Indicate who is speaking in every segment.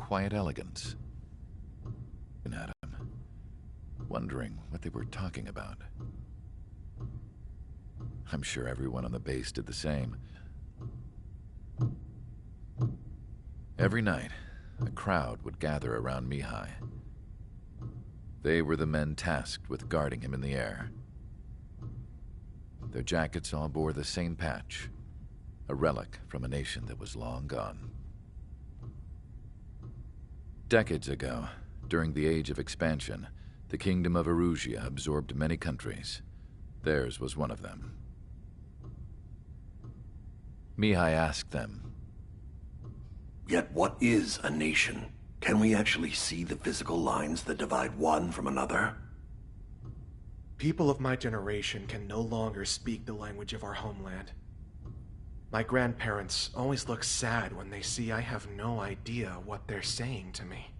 Speaker 1: quiet elegance. At him, wondering what they were talking about. I'm sure everyone on the base did the same. Every night, a crowd would gather around Mihai. They were the men tasked with guarding him in the air. Their jackets all bore the same patch, a relic from a nation that was long gone. Decades ago, during the Age of Expansion, the Kingdom of Erusia absorbed many countries. Theirs was one of them. Mihai asked them,
Speaker 2: "Yet what is a nation? Can we actually see the physical lines that divide one from another?"
Speaker 3: People of my generation can no longer speak the language of our homeland. My grandparents always look sad when they see I have no idea what they're saying to me.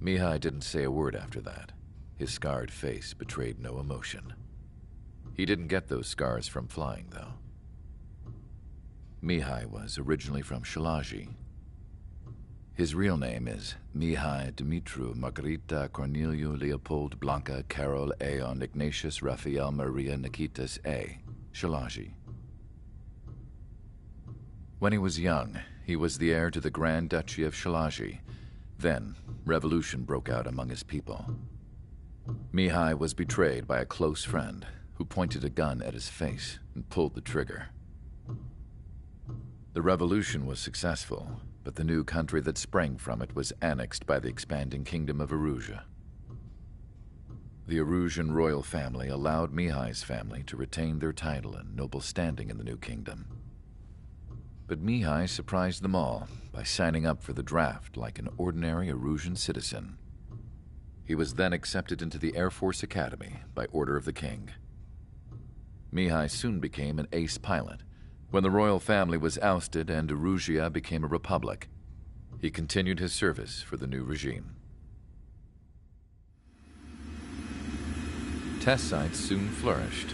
Speaker 1: Mihai didn't say a word after that. His scarred face betrayed no emotion. He didn't get those scars from flying, though. Mihai was originally from Shalaji. His real name is Mihai Dumitru Margarita Corneliu Leopold Blanca Carol Aeon Ignatius Raphael Maria Nikitas A. Shalaji. When he was young, he was the heir to the Grand Duchy of Shalaji. Then, revolution broke out among his people. Mihai was betrayed by a close friend who pointed a gun at his face and pulled the trigger. The revolution was successful, but the new country that sprang from it was annexed by the expanding Kingdom of Erusia. The Erusian royal family allowed Mihai's family to retain their title and noble standing in the new kingdom. But Mihai surprised them all by signing up for the draft like an ordinary Erusian citizen. He was then accepted into the Air Force Academy by order of the king. Mihai soon became an ace pilot. When the royal family was ousted and Erusia became a republic, he continued his service for the new regime. Test sites soon flourished.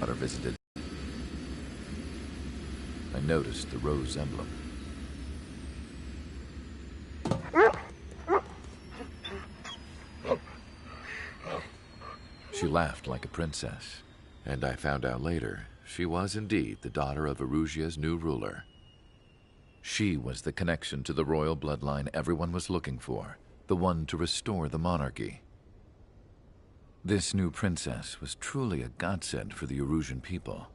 Speaker 1: Otter visited. I noticed the rose emblem. She laughed like a princess, and I found out later she was indeed the daughter of Erusia's new ruler. She was the connection to the royal bloodline everyone was looking for, the one to restore the monarchy. This new princess was truly a godsend for the Erusian people.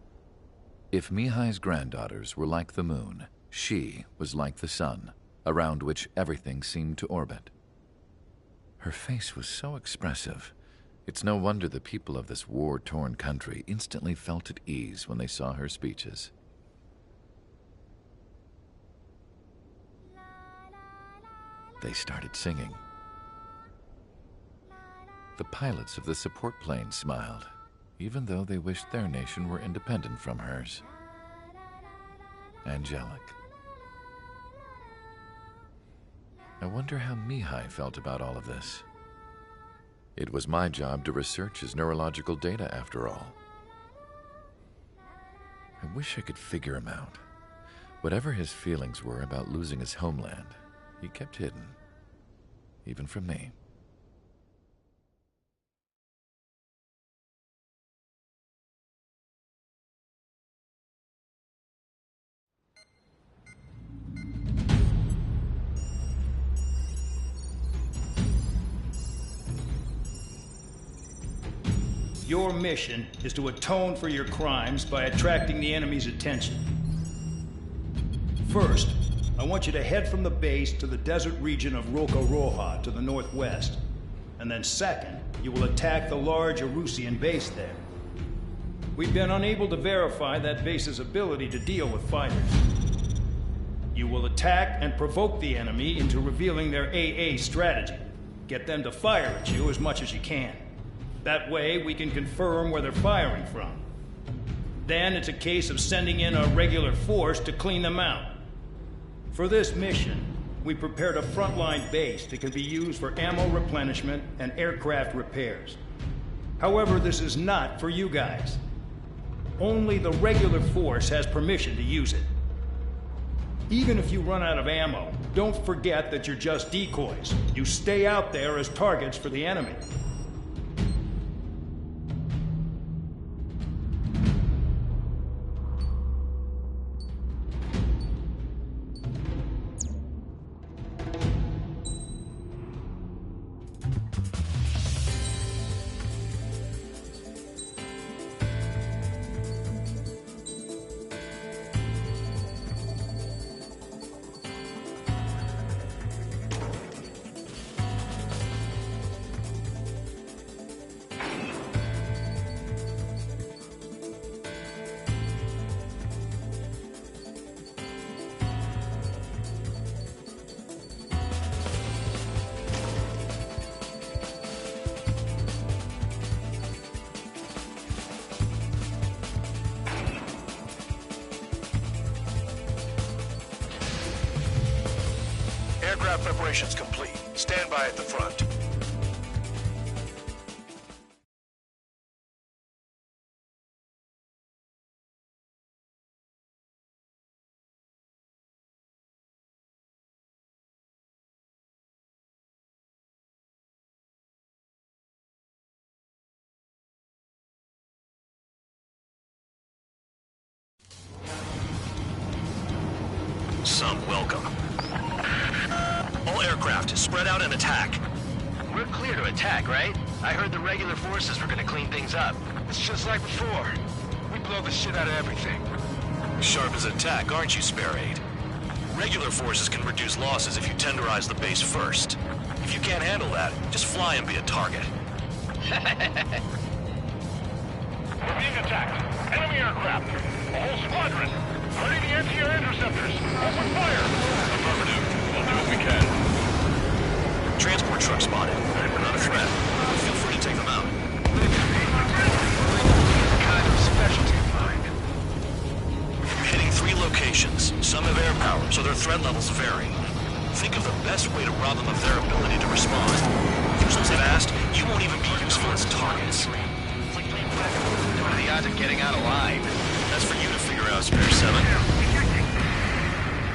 Speaker 1: If Mihai's granddaughters were like the moon, she was like the sun, around which everything seemed to orbit. Her face was so expressive. It's no wonder the people of this war-torn country instantly felt at ease when they saw her speeches. They started singing. The pilots of the support plane smiled, even though they wished their nation were independent from hers. Angelic. I wonder how Mihai felt about all of this. It was my job to research his neurological data, after all. I wish I could figure him out. Whatever his feelings were about losing his homeland, he kept hidden, even from me.
Speaker 4: Your mission is to atone for your crimes by attracting the enemy's attention. First, I want you to head from the base to the desert region of Roca Roja to the northwest. And then second, you will attack the large Erusian base there. We've been unable to verify that base's ability to deal with fighters. You will attack and provoke the enemy into revealing their AA strategy. Get them to fire at you as much as you can. That way, we can confirm where they're firing from. Then it's a case of sending in a regular force to clean them out. For this mission, we prepared a frontline base that can be used for ammo replenishment and aircraft repairs. However, this is not for you guys. Only the regular force has permission to use it. Even if you run out of ammo, don't forget that you're just decoys. You stay out there as targets for the enemy.
Speaker 5: Aircraft preparations complete. Stand by at the front.
Speaker 6: Some welcome. All aircraft, spread out and attack.
Speaker 7: We're clear to attack, right? I heard the regular forces were gonna clean things up.
Speaker 5: It's just like before. We blow the shit out of everything.
Speaker 6: Sharp as attack, aren't you, Spare 8? Regular forces can reduce losses if you tenderize the base first. If you can't handle that, just fly and be a target.
Speaker 5: We're being attacked. Enemy aircraft. A whole squadron. Ready the anti-air interceptors. Open fire. Affirmative. We'll do what we can.
Speaker 6: Transport truck spotted. They're not a threat. Feel free to take them out.
Speaker 5: Kind of specialty of mine.
Speaker 6: You're hitting 3 locations. Some have air power, so their threat levels vary. Think of the best way to rob them of their ability to respond. Use them fast, you won't even be useful as targets.
Speaker 7: What are the odds of getting out alive?
Speaker 6: That's for you to figure out, Spare 7.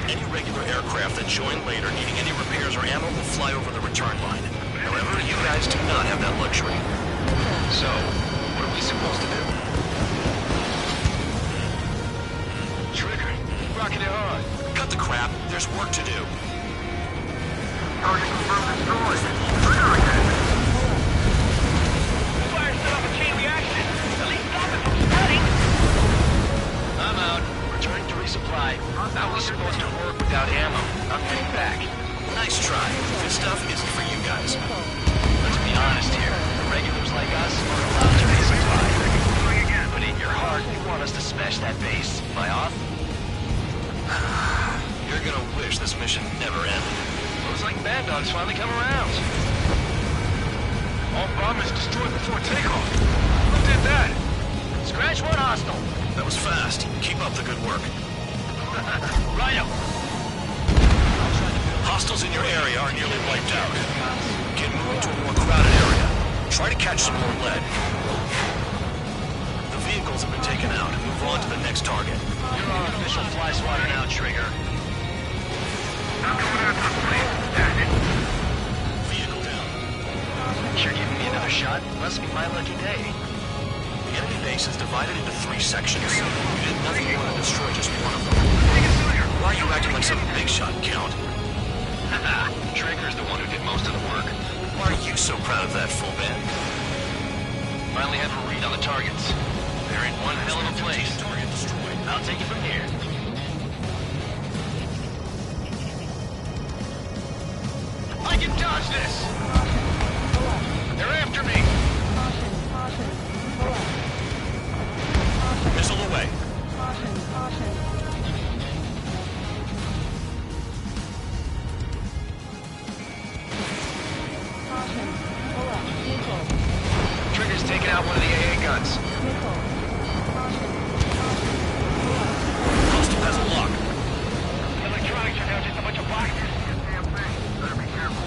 Speaker 6: Any regular aircraft that join later needing any repairs or ammo will fly over the return line. However, you guys do not have that luxury.
Speaker 7: So, what are we supposed to do?
Speaker 5: Trigger. Rocking it hard.
Speaker 6: Cut the crap. There's work to do.
Speaker 5: Target confirmed destroyed. Trigger again. Fire set off a chain reaction. At least stop it from spreading.
Speaker 7: I'm out. Returning to resupply. How are we supposed to work without ammo? I'm getting back.
Speaker 6: Nice try. This stuff isn't for you guys.
Speaker 7: Let's be honest here. The regulars like us are allowed to resupply. But in your heart, you want us to smash that base. Am I off?
Speaker 6: You're gonna wish this mission never ended.
Speaker 7: Looks like Bad Dog's finally come around.
Speaker 5: All bombers destroyed before takeoff. Who did that?
Speaker 7: Scratch one hostile.
Speaker 6: That was fast. Keep up the good work.
Speaker 7: Rhino.
Speaker 6: Hostiles in your area are nearly wiped out. Get moving to a more crowded area. Try to catch some more lead. The vehicles have been taken out. Move on to the next target.
Speaker 7: You're our official fly swatter now, Trigger.
Speaker 6: Vehicle down.
Speaker 7: You're giving me another shot? Must be my lucky day.
Speaker 6: The enemy base is divided into 3 sections. You did nothing more than destroy just one of them. Why are you acting like some big shot, Count?
Speaker 7: Trigger's the one who did most of the work.
Speaker 6: Why are you so proud of that, Full Band?
Speaker 7: Finally have a read on the targets. They're in one hell of a place.
Speaker 6: Target destroyed.
Speaker 7: I'll take it from here.
Speaker 5: I can dodge this! They're after me!
Speaker 6: Missile away.
Speaker 7: Trigger's taking out one of the AA guns.
Speaker 6: Hostile has a lock.
Speaker 5: The electronics are now just a bunch of boxes. Better be careful.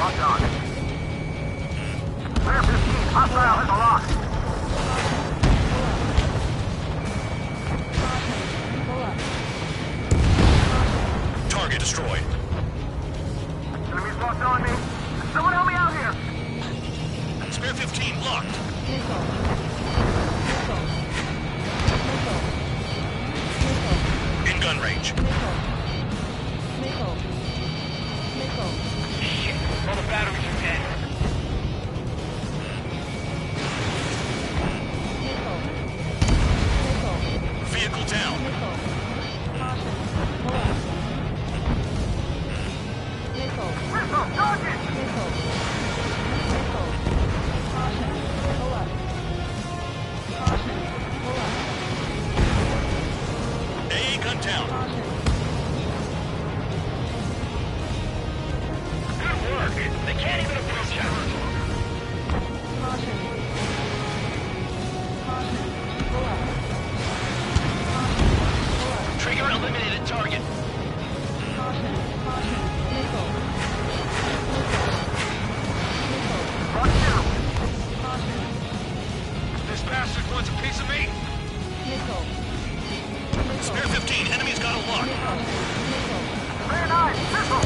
Speaker 5: locked on. Clear 15, hostile in the lock.
Speaker 6: Target destroyed.
Speaker 5: Enemies locked on me. Someone help me out here.
Speaker 6: Spare 15 locked. In gun range.
Speaker 5: Shit, all the batteries are dead.
Speaker 6: Vehicle down.
Speaker 5: Missile, target!
Speaker 6: AA gun down.
Speaker 5: Good work. They can't even approach us.
Speaker 7: Trigger eliminated target.
Speaker 5: Lock two. This bastard wants a piece of me.
Speaker 6: Spare 15. Enemy's got a lock.
Speaker 5: Spare 9, missile.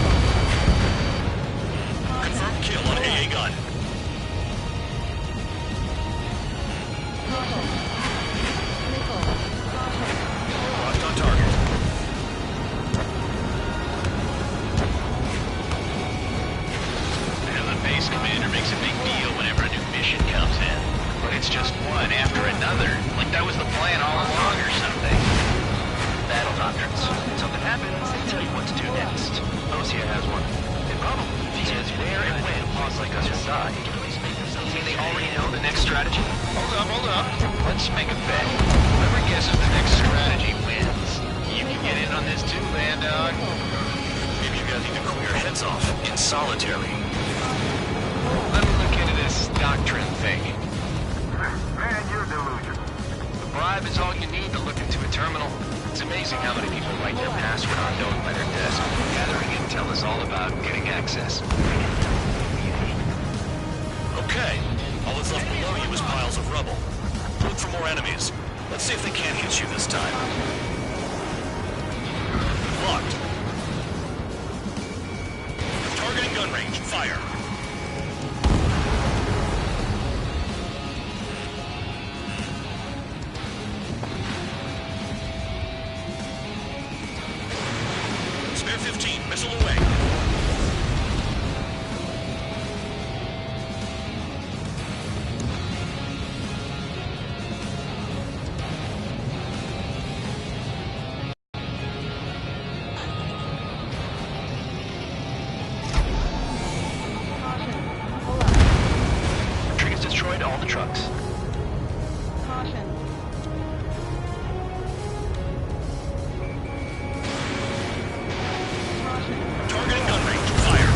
Speaker 6: Confirmed kill on AA gun. Locked on target.
Speaker 7: And the base commander makes a big deal whenever a new mission comes in. But it's just one after another. Like that was the plan all along or something. Battle doctrines. Something happens, they tell you what to do next. Osia has one. It probably says where and when boss like us will die. You mean they already know the next strategy? Hold up. Let's make a bet. Whoever guesses the next strategy wins. You can get in on this too, man, dog.
Speaker 6: Maybe you guys need to cool your heads off in solitary.
Speaker 7: Let me look into this doctrine thing.
Speaker 5: Man, you're delusional.
Speaker 7: The bribe is all you need to look into a terminal. It's amazing how many people write their password unknown by their desk. Gathering intel is all about getting access.
Speaker 6: Okay. All that's left below you is piles of rubble. Look for more enemies. Let's see if they can hit you this time. Locked. Targeting gun range. Fire. Spare 15. Missile away. Triggers destroyed all the trucks. Targeting gun range. Fire.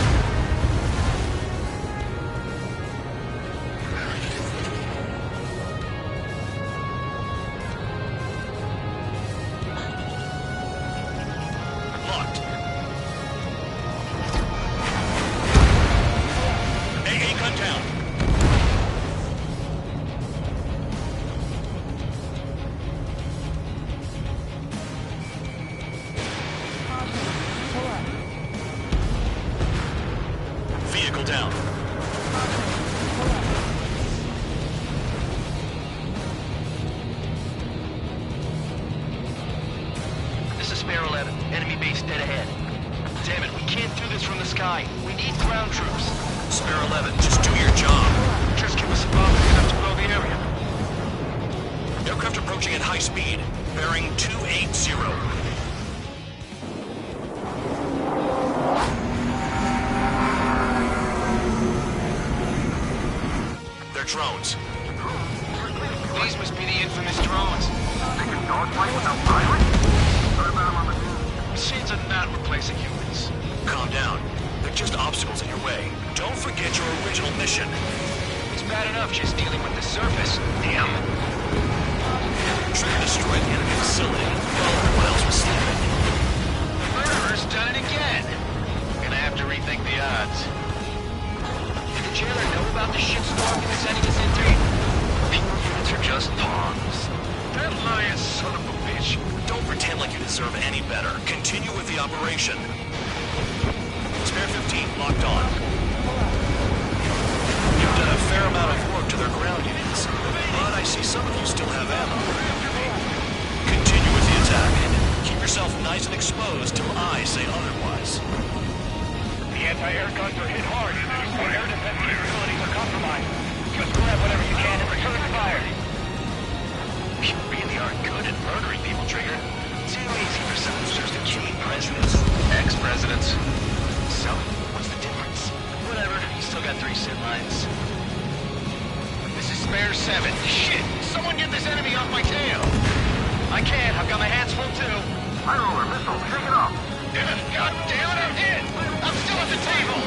Speaker 6: Locked. AA gun down. Vehicle down.
Speaker 7: This is Spare 11. Enemy base dead ahead. Damn it, we can't do this from the sky. We need ground troops.
Speaker 6: Spare 11, just do your job.
Speaker 7: Just give us a bomb big enough to blow the area.
Speaker 6: Aircraft approaching at high speed. Bearing 280. They're drones.
Speaker 7: These must be the infamous drones.
Speaker 5: They can dogfight without pilots? What about them on the news?
Speaker 7: Machines are not replacing humans.
Speaker 6: Calm down. They're just obstacles in your way. Don't forget your original mission.
Speaker 7: It's bad enough just dealing with the surface. Damn.
Speaker 6: Trigger destroyed the enemy facility while everyone else was sleeping.
Speaker 7: The murderer's done it again. Gonna have to rethink the odds. jailer know about the shitstorm he was sending us into? People units are just pawns.
Speaker 6: That lying son of a bitch. Don't pretend like you deserve any better. Continue with the operation. Spare 15 locked on. You've done a fair amount of work to their ground units, but I see some of you still have ammo. Continue with the attack. Keep yourself nice and exposed till I say otherwise.
Speaker 5: The anti-air guns are hit hard. Our air defense capabilities are compromised. Just grab whatever you can and return fire.
Speaker 7: You really are good at murdering people, Trigger. Too easy for some just to kill presidents. Ex-presidents. So, what's the difference? Whatever, you still got 3 sin lines.
Speaker 5: This is Spare 7. Shit! Someone get this enemy off my tail!
Speaker 7: I can't, I've got my hands full too.
Speaker 5: High roller, missile, take it off! God damn it, I'm hit! I'm still at the table!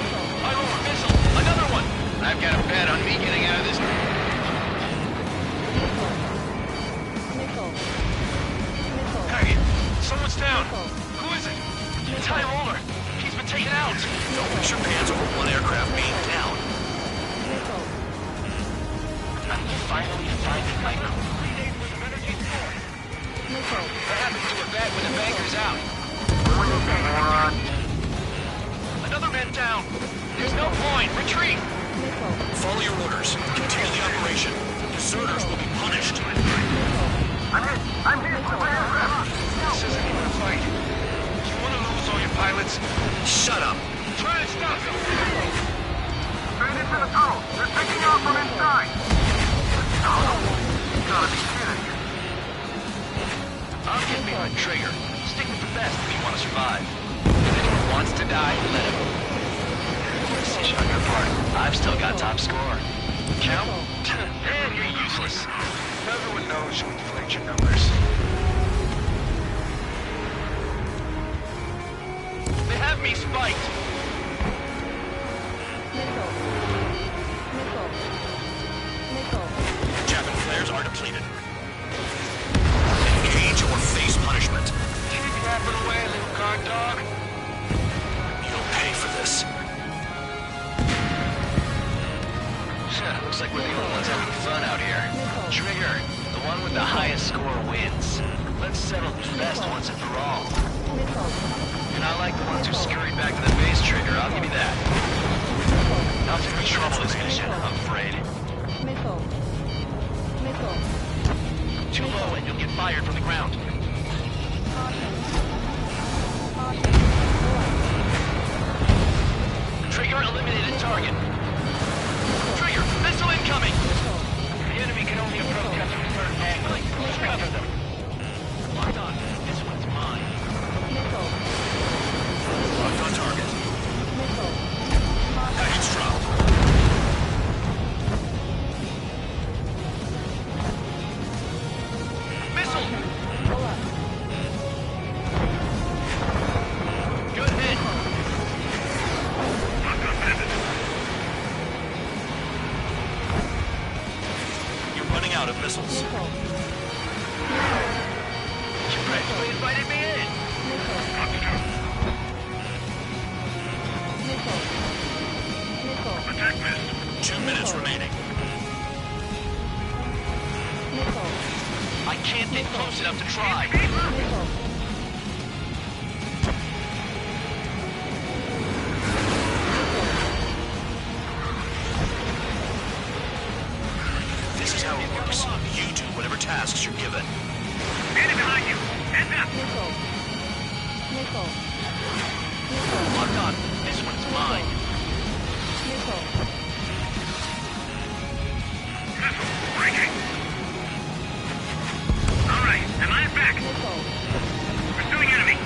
Speaker 7: High roller, missile, another one! I've got a bet on me getting out of this.
Speaker 5: Hey, someone's down! Who is it?
Speaker 7: It's High roller. He's been taken out.
Speaker 6: Don't put your pants over one aircraft being down.
Speaker 7: I'm finally finding my cool. What happens to a vet when the banker's out? Another man down. There's no point. Retreat.
Speaker 6: Follow your orders. Continue the operation. Deserters will be punished.
Speaker 5: I'm hit! This isn't even a fight. You want to lose all your pilots?
Speaker 6: Shut up.
Speaker 5: Try to stop them! Straight into the tunnel! They're taking off from inside! You gotta be kidding.
Speaker 7: I'll get behind Trigger. Stick with the best if you want to survive. If anyone wants to die, let him. Decision on your part. I've still got top score. Count? Man, you're useless.
Speaker 5: Everyone knows you inflate your numbers.
Speaker 7: They have me spiked.
Speaker 6: Javelin flares are depleted. Engage or face punishment.
Speaker 5: Keep yapping away, little guard dog.
Speaker 6: You'll pay for this.
Speaker 7: Looks like we're the only ones having fun out here. Trigger, the one with the highest score wins. Let's settle the best once and for all. You're not like the ones who scurried back to the base, Trigger, I'll give you that. Nothing but trouble this mission, I'm afraid. Too low and you'll get fired from the ground. Trigger eliminated target. Trigger, missile incoming!
Speaker 5: The enemy can only approach us from a certain angle. Let's cover them.
Speaker 7: Locked on. This one's mine.
Speaker 6: Locked on target. Package dropped.
Speaker 7: Missile! Good hit.
Speaker 6: You're running out of missiles.
Speaker 7: You practically invited me in.
Speaker 5: Attack missed.
Speaker 6: 2 minutes remaining.
Speaker 7: I can't get close enough to try.
Speaker 6: This is how it works. You do whatever tasks you're given.
Speaker 5: Enemy behind you! Hands up!
Speaker 7: Locked on. This one's mine.
Speaker 5: Missile, breaking! Alright, am I back? Pursuing enemy!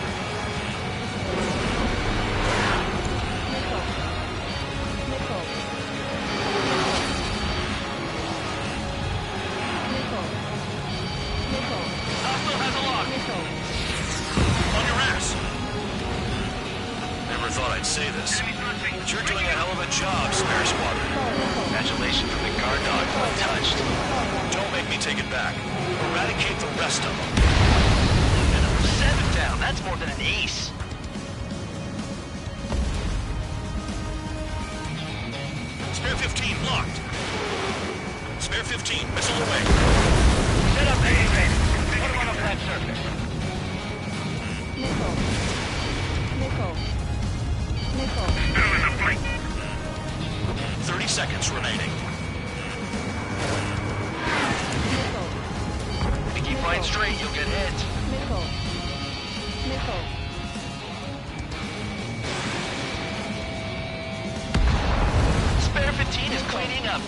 Speaker 7: Hostile has a lock.
Speaker 6: On your ass! Never thought I'd say this,
Speaker 5: Enemy launching!
Speaker 6: but you're doing a hell of a job, Spare Squadron.
Speaker 7: Congratulations from the guard dog untouched.
Speaker 6: Don't make me take it back. Eradicate the rest of them.
Speaker 7: And 7 down. That's more than an ace.
Speaker 6: Spare 15 blocked. Spare 15, missile away.
Speaker 5: Set up the base. Put him on a flat surface.
Speaker 8: Nickel. Nickel. Nickel.
Speaker 5: Still in the blink.
Speaker 6: 30 seconds remaining.
Speaker 8: Nickel.
Speaker 7: If you keep flying straight, you'll get hit.
Speaker 8: Nickel. Nickel.
Speaker 7: Spare 15 is cleaning up.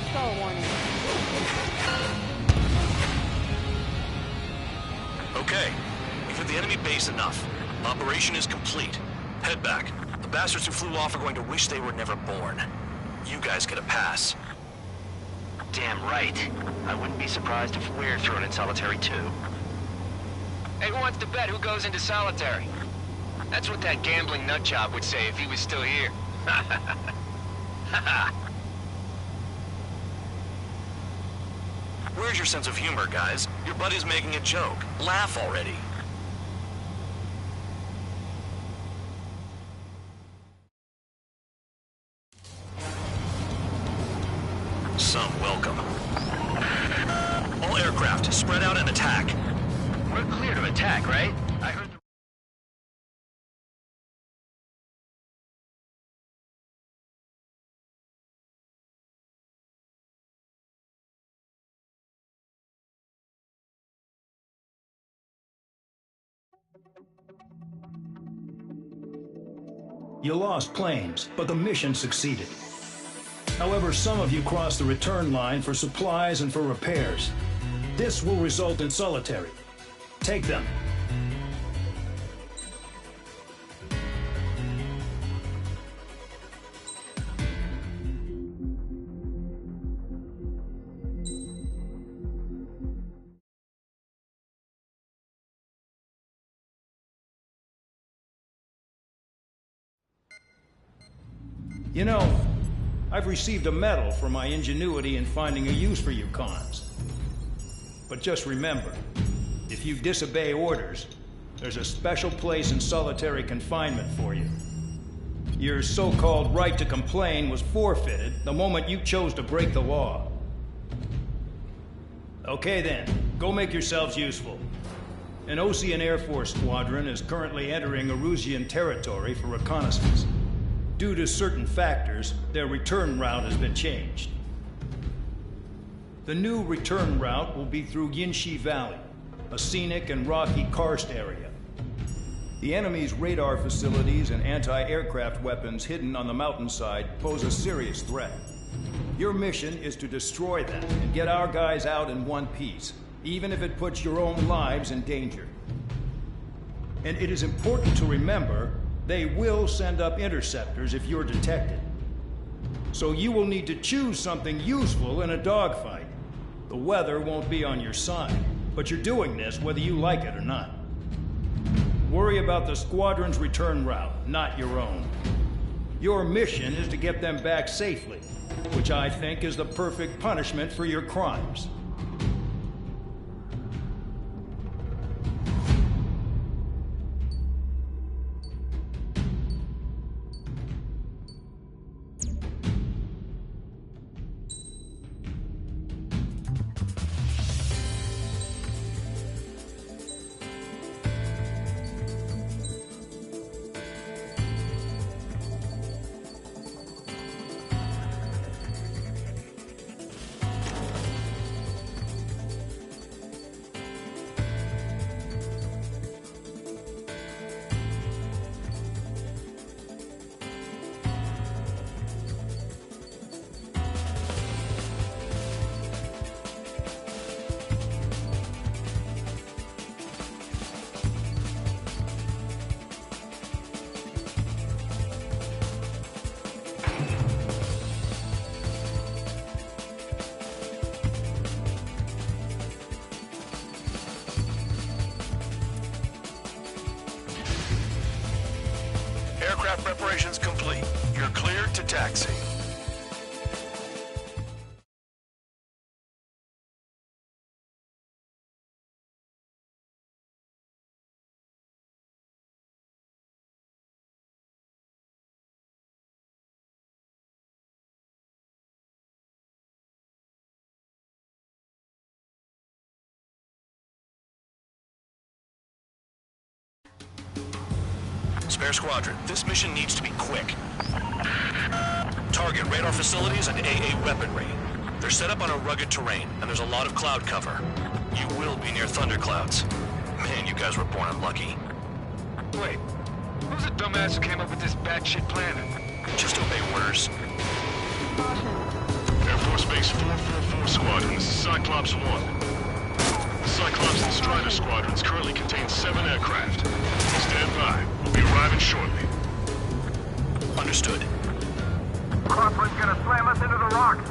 Speaker 8: Stall warning.
Speaker 6: Okay, we've hit the enemy base enough. Operation is complete. Head back. The bastards who flew off are going to wish they were never born. You guys get a pass.
Speaker 7: Damn right. I wouldn't be surprised if we're thrown in solitary too. Hey, who wants to bet who goes into solitary? That's what that gambling nutjob would say if he was still here.
Speaker 6: Where's your sense of humor, guys? Your buddy's making a joke. Laugh already. Some welcome. All aircraft, spread out and attack.
Speaker 7: We're clear to attack, right? I heard the...
Speaker 4: You lost planes, but the mission succeeded. However, some of you crossed the return line for supplies and for repairs. This will result in solitary. Take them. You know, I've received a medal for my ingenuity in finding a use for you cons. But just remember, if you disobey orders, there's a special place in solitary confinement for you. Your so-called right to complain was forfeited the moment you chose to break the law. Okay then, go make yourselves useful. An Osean Air Force squadron is currently entering Erusian territory for reconnaissance. Due to certain factors, their return route has been changed. The new return route will be through Yinshi Valley, a scenic and rocky karst area. The enemy's radar facilities and anti-aircraft weapons hidden on the mountainside pose a serious threat. Your mission is to destroy them and get our guys out in one piece, even if it puts your own lives in danger. And it is important to remember, they will send up interceptors if you're detected. So you will need to choose something useful in a dogfight. The weather won't be on your side, but you're doing this whether you like it or not. Worry about the squadron's return route, not your own. Your mission is to get them back safely, which I think is the perfect punishment for your crimes.
Speaker 6: Aircraft preparations complete. You're cleared to taxi. Bear Squadron, this mission needs to be quick. Target radar facilities and AA weaponry. They're set up on a rugged terrain, and there's a lot of cloud cover. You will be near thunderclouds. Man, you guys were born unlucky.
Speaker 9: Wait, who's the dumbass who came up with this batshit plan?
Speaker 6: Just obey orders.
Speaker 5: Air Force Base 444 Squadron, this is Cyclops 1. The Cyclops and Strider Squadrons currently contain 7 aircraft. Stand by. We'll be arriving shortly.
Speaker 6: Understood.
Speaker 9: Cropper's gonna slam us into the rocks.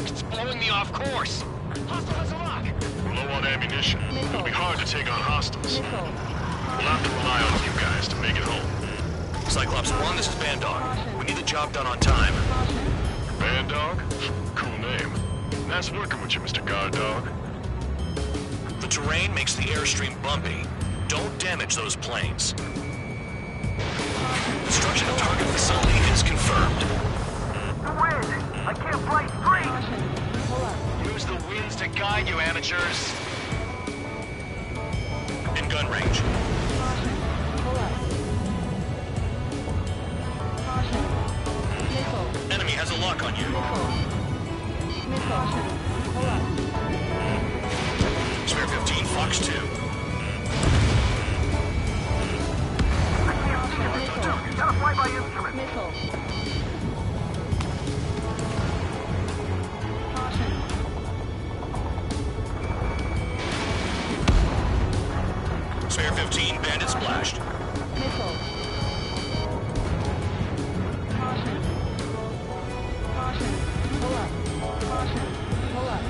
Speaker 9: It's blowing me off course. Hostile has a lock.
Speaker 5: We're low on ammunition. It'll be hard to take on hostiles.
Speaker 8: Missile.
Speaker 5: We'll have to rely on you guys to make it home.
Speaker 6: Cyclops 1, this is Bandog. We need the job done on time.
Speaker 5: Band Dog? Cool name. Nice working with you, Mr. Guard Dog.
Speaker 6: The terrain makes the airstream bumpy. Don't damage those planes. Destruction of target facility is confirmed.
Speaker 9: The wind! I can't play straight!
Speaker 8: Pull up.
Speaker 9: Use the winds to guide you, amateurs.
Speaker 6: In gun range.
Speaker 8: Pull up. Caution. Missile.
Speaker 6: Enemy has a lock on you.
Speaker 8: Missile. Pull up.
Speaker 6: Spare 15, Fox 2.
Speaker 9: Gotta fly by instrument.
Speaker 8: Missile. Caution.
Speaker 6: Spare 15, Bandit splashed.
Speaker 8: Missile. Caution. Caution. Pull up. Caution. Pull up.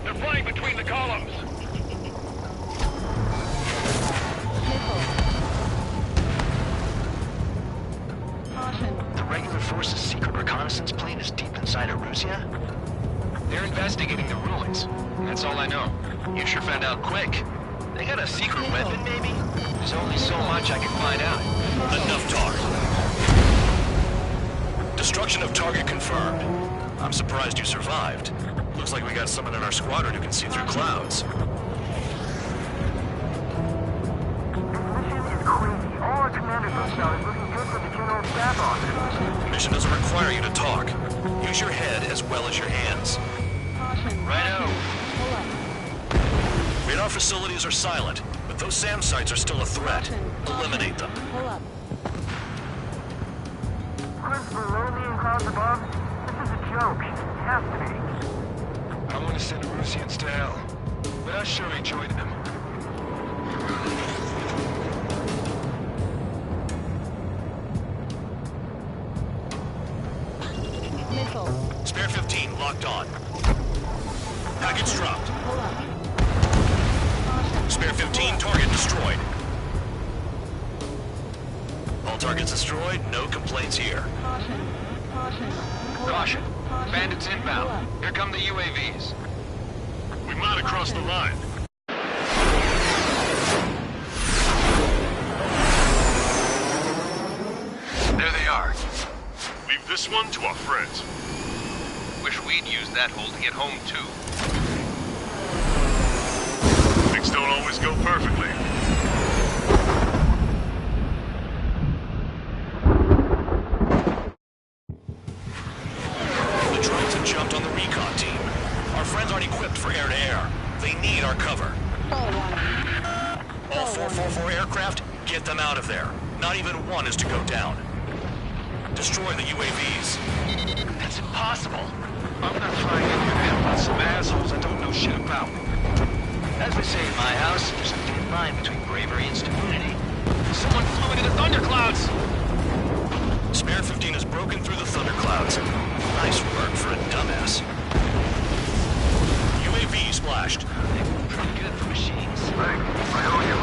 Speaker 5: They're flying between the columns.
Speaker 8: Missile. Caution.
Speaker 7: The regular force's secret reconnaissance plane is deep inside Erusia?
Speaker 9: They're investigating the ruins. That's all I know.
Speaker 7: You sure found out quick. They got a secret weapon, maybe?
Speaker 9: There's only so much I can find out.
Speaker 6: Enough talk. Destruction of target confirmed. I'm surprised you survived. Looks like we got someone in our squadron who can see through clouds.
Speaker 9: This mission is crazy. All our commander personnel is looking good for the general staff office.
Speaker 6: The mission doesn't require you to talk. Use your head as well as your hands.
Speaker 8: Caution.
Speaker 7: Righto.
Speaker 8: Pull up.
Speaker 6: Radar facilities are silent, but those SAM sites are still a threat. Eliminate them.
Speaker 8: Pull up.
Speaker 9: Clouds below me and clouds above? This is a joke. It has to be.
Speaker 5: I want to send Erusians to hell, but I sure enjoyed them.
Speaker 8: Missile.
Speaker 6: Spare 15 locked on. Package dropped.
Speaker 8: Pull up.
Speaker 6: Spare 15 target destroyed. All targets destroyed, no complaints here.
Speaker 8: Caution. Caution. Pull up.
Speaker 9: Caution.
Speaker 8: Caution.
Speaker 9: Bandits
Speaker 8: Pull
Speaker 9: inbound.
Speaker 8: up.
Speaker 9: Here come the UAVs.
Speaker 5: We might have crossed the line.
Speaker 9: There they are.
Speaker 5: Leave this one to our friends.
Speaker 9: Wish we'd used that hole to get home, too.
Speaker 5: Things don't always go perfectly.
Speaker 6: The drones have jumped on the recon team. Our friends aren't equipped for air-to-air. They need our cover.
Speaker 8: All one.
Speaker 6: All 444 aircraft, get them out of there. Not even one is to go down. Destroy the UAVs.
Speaker 9: That's impossible. I'm not flying in here to help out some assholes I don't know shit about.
Speaker 7: As we say in my house, there's a thin line between bravery and stupidity.
Speaker 9: Someone flew into the thunderclouds!
Speaker 6: Spare 15 has broken through the thunderclouds. Nice work for a dumbass. UAV splashed.
Speaker 7: Pretty good for machines.
Speaker 9: Thanks. I owe you.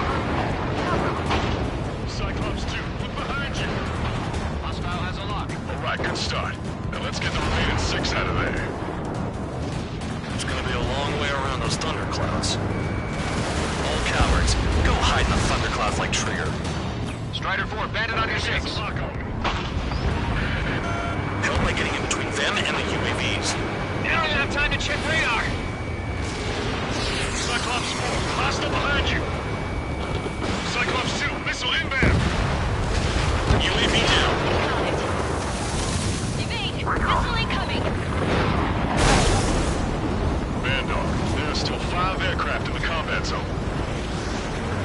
Speaker 5: Cyclops 2, look behind you.
Speaker 9: Hostile has a lock.
Speaker 5: All right, good start. Now let's get the remaining 6 out of there.
Speaker 6: It's gonna be a long way around those thunderclouds. All cowards, go hide in the thunderclouds like Trigger.
Speaker 9: Strider 4, bandit on your 6.
Speaker 5: Lock on me.
Speaker 6: Help by getting in between them and the UAVs.
Speaker 9: You don't even have time to check radar.
Speaker 5: Cyclops 4, hostile behind you. Cyclops 2, missile inbound. 5 aircraft in the combat zone.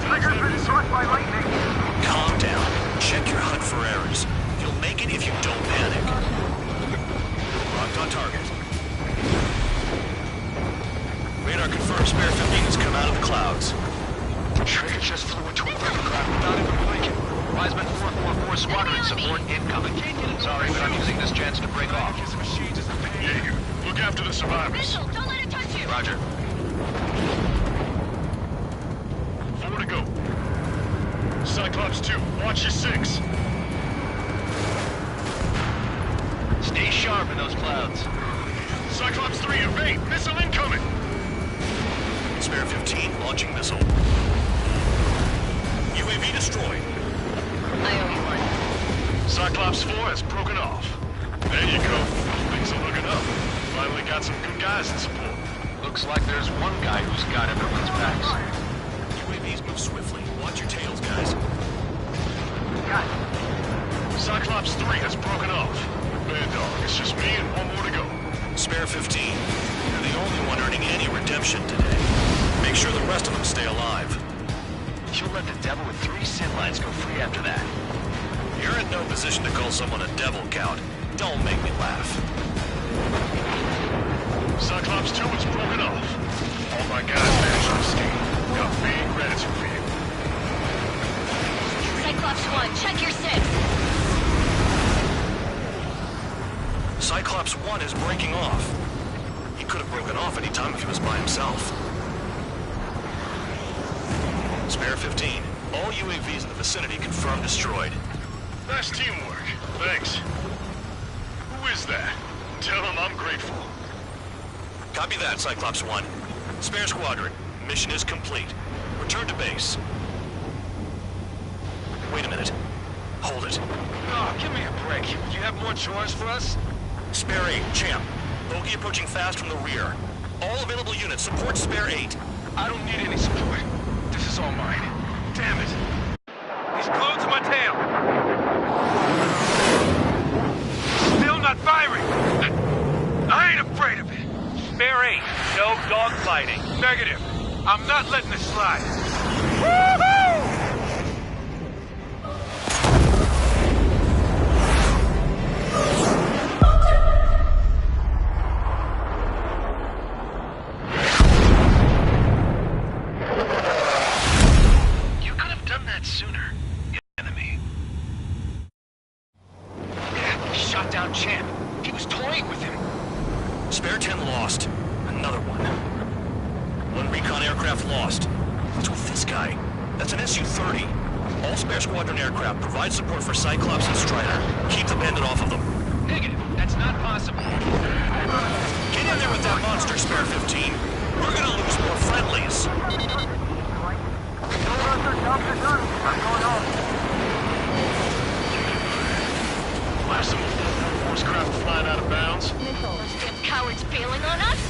Speaker 9: Tiger's been struck by lightning.
Speaker 6: Calm down. Check your HUD for errors. You'll make it if you don't panic. Locked on target. Radar confirms Spare 15 has come out of the clouds.
Speaker 7: Trigger just flew into a aircraft without even blinking. Wiseman 444 squadron support incoming. Sorry, but I'm using this chance to break off.
Speaker 5: Jaeger, look after the survivors.
Speaker 8: Mitchell, don't let it touch you!
Speaker 7: Roger.
Speaker 5: 4 to go. Cyclops 2, watch your 6.
Speaker 7: Stay sharp in those clouds.
Speaker 5: Cyclops 3, evade! Missile incoming!
Speaker 6: Spare 15 launching missile. UAV destroyed.
Speaker 8: I owe you one.
Speaker 5: Cyclops 4 has broken off. There you go. Things are looking up. Finally got some good guys in support.
Speaker 7: Looks like there's one guy who's got everyone's backs.
Speaker 6: UAVs move swiftly. Watch your tails, guys.
Speaker 5: Cyclops 3 has broken off. Bad dog, it's just me and one more to go.
Speaker 6: Spare 15. You're the only one earning any redemption today. Make sure the rest of them stay alive.
Speaker 7: You'll let the devil with 3 sin lines go free after that.
Speaker 6: You're in no position to call someone a devil, Count. Don't make me laugh.
Speaker 5: Cyclops 2 has broken off. All my guys managed to escape. Got big gratitude for you.
Speaker 8: Cyclops 1, check your 6.
Speaker 6: Cyclops 1 is breaking off. He could have broken off any time if he was by himself. Spare 15. All UAVs in the vicinity confirmed destroyed.
Speaker 5: Nice teamwork. Thanks. Who is that? Tell him I'm grateful.
Speaker 6: Copy that, Cyclops 1. Spare Squadron. Mission is complete. Return to base. Wait a minute. Hold it.
Speaker 7: Oh, give me a break. You have more chores for us?
Speaker 6: Spare 8, Champ. Bogey approaching fast from the rear. All available units support Spare 8.
Speaker 7: I don't need any support. This is all mine. Damn it. He's glued to my tail. Still not firing. I ain't afraid of it. Spare 8, no dogfighting. Negative. I'm not letting this slide. Woohoo!
Speaker 6: You could have done that sooner, enemy.
Speaker 7: Shot down Champ. He was toying with him.
Speaker 6: Spare 10 lost. Another one. One recon aircraft lost. What's with this guy? That's an Su-30. All Spare Squadron aircraft provide support for Cyclops and Strider. Keep the bandit off of them.
Speaker 7: Negative. That's not possible.
Speaker 6: Get in there with that monster, Spare 15. We're gonna lose more friendlies.
Speaker 5: Last of them, force craft flying out of bounds.
Speaker 8: Missile. Those damn cowards bailing on us?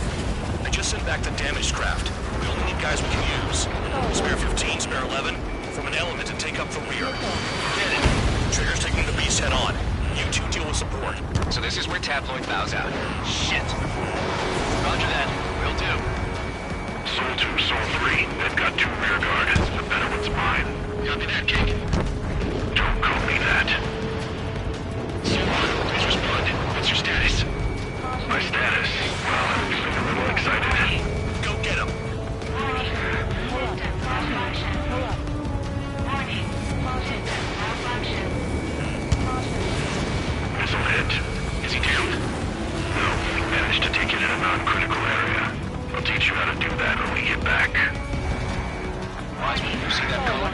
Speaker 6: I just sent back the damaged craft. We only need guys we can use. Spare 15, Spare 11, form an element and take up the rear. Get it. Trigger's taking the beast head on. You two deal with support.
Speaker 7: So this is where Tabloid bows out. Shit. Roger that. Will do.
Speaker 5: Soul 2, Soul 3, they've got 2 rear guard. The better one's mine.
Speaker 7: Copy that, King.
Speaker 5: Don't call me that. Soul 1, please respond. What's your status? My status? Well, I'm feeling a little excited.
Speaker 6: Go get him.
Speaker 5: Missile hit. Is he down? No, we managed to take it in a non-critical area. I'll teach you how to do that when we get back.
Speaker 7: Wiseman, you see that color?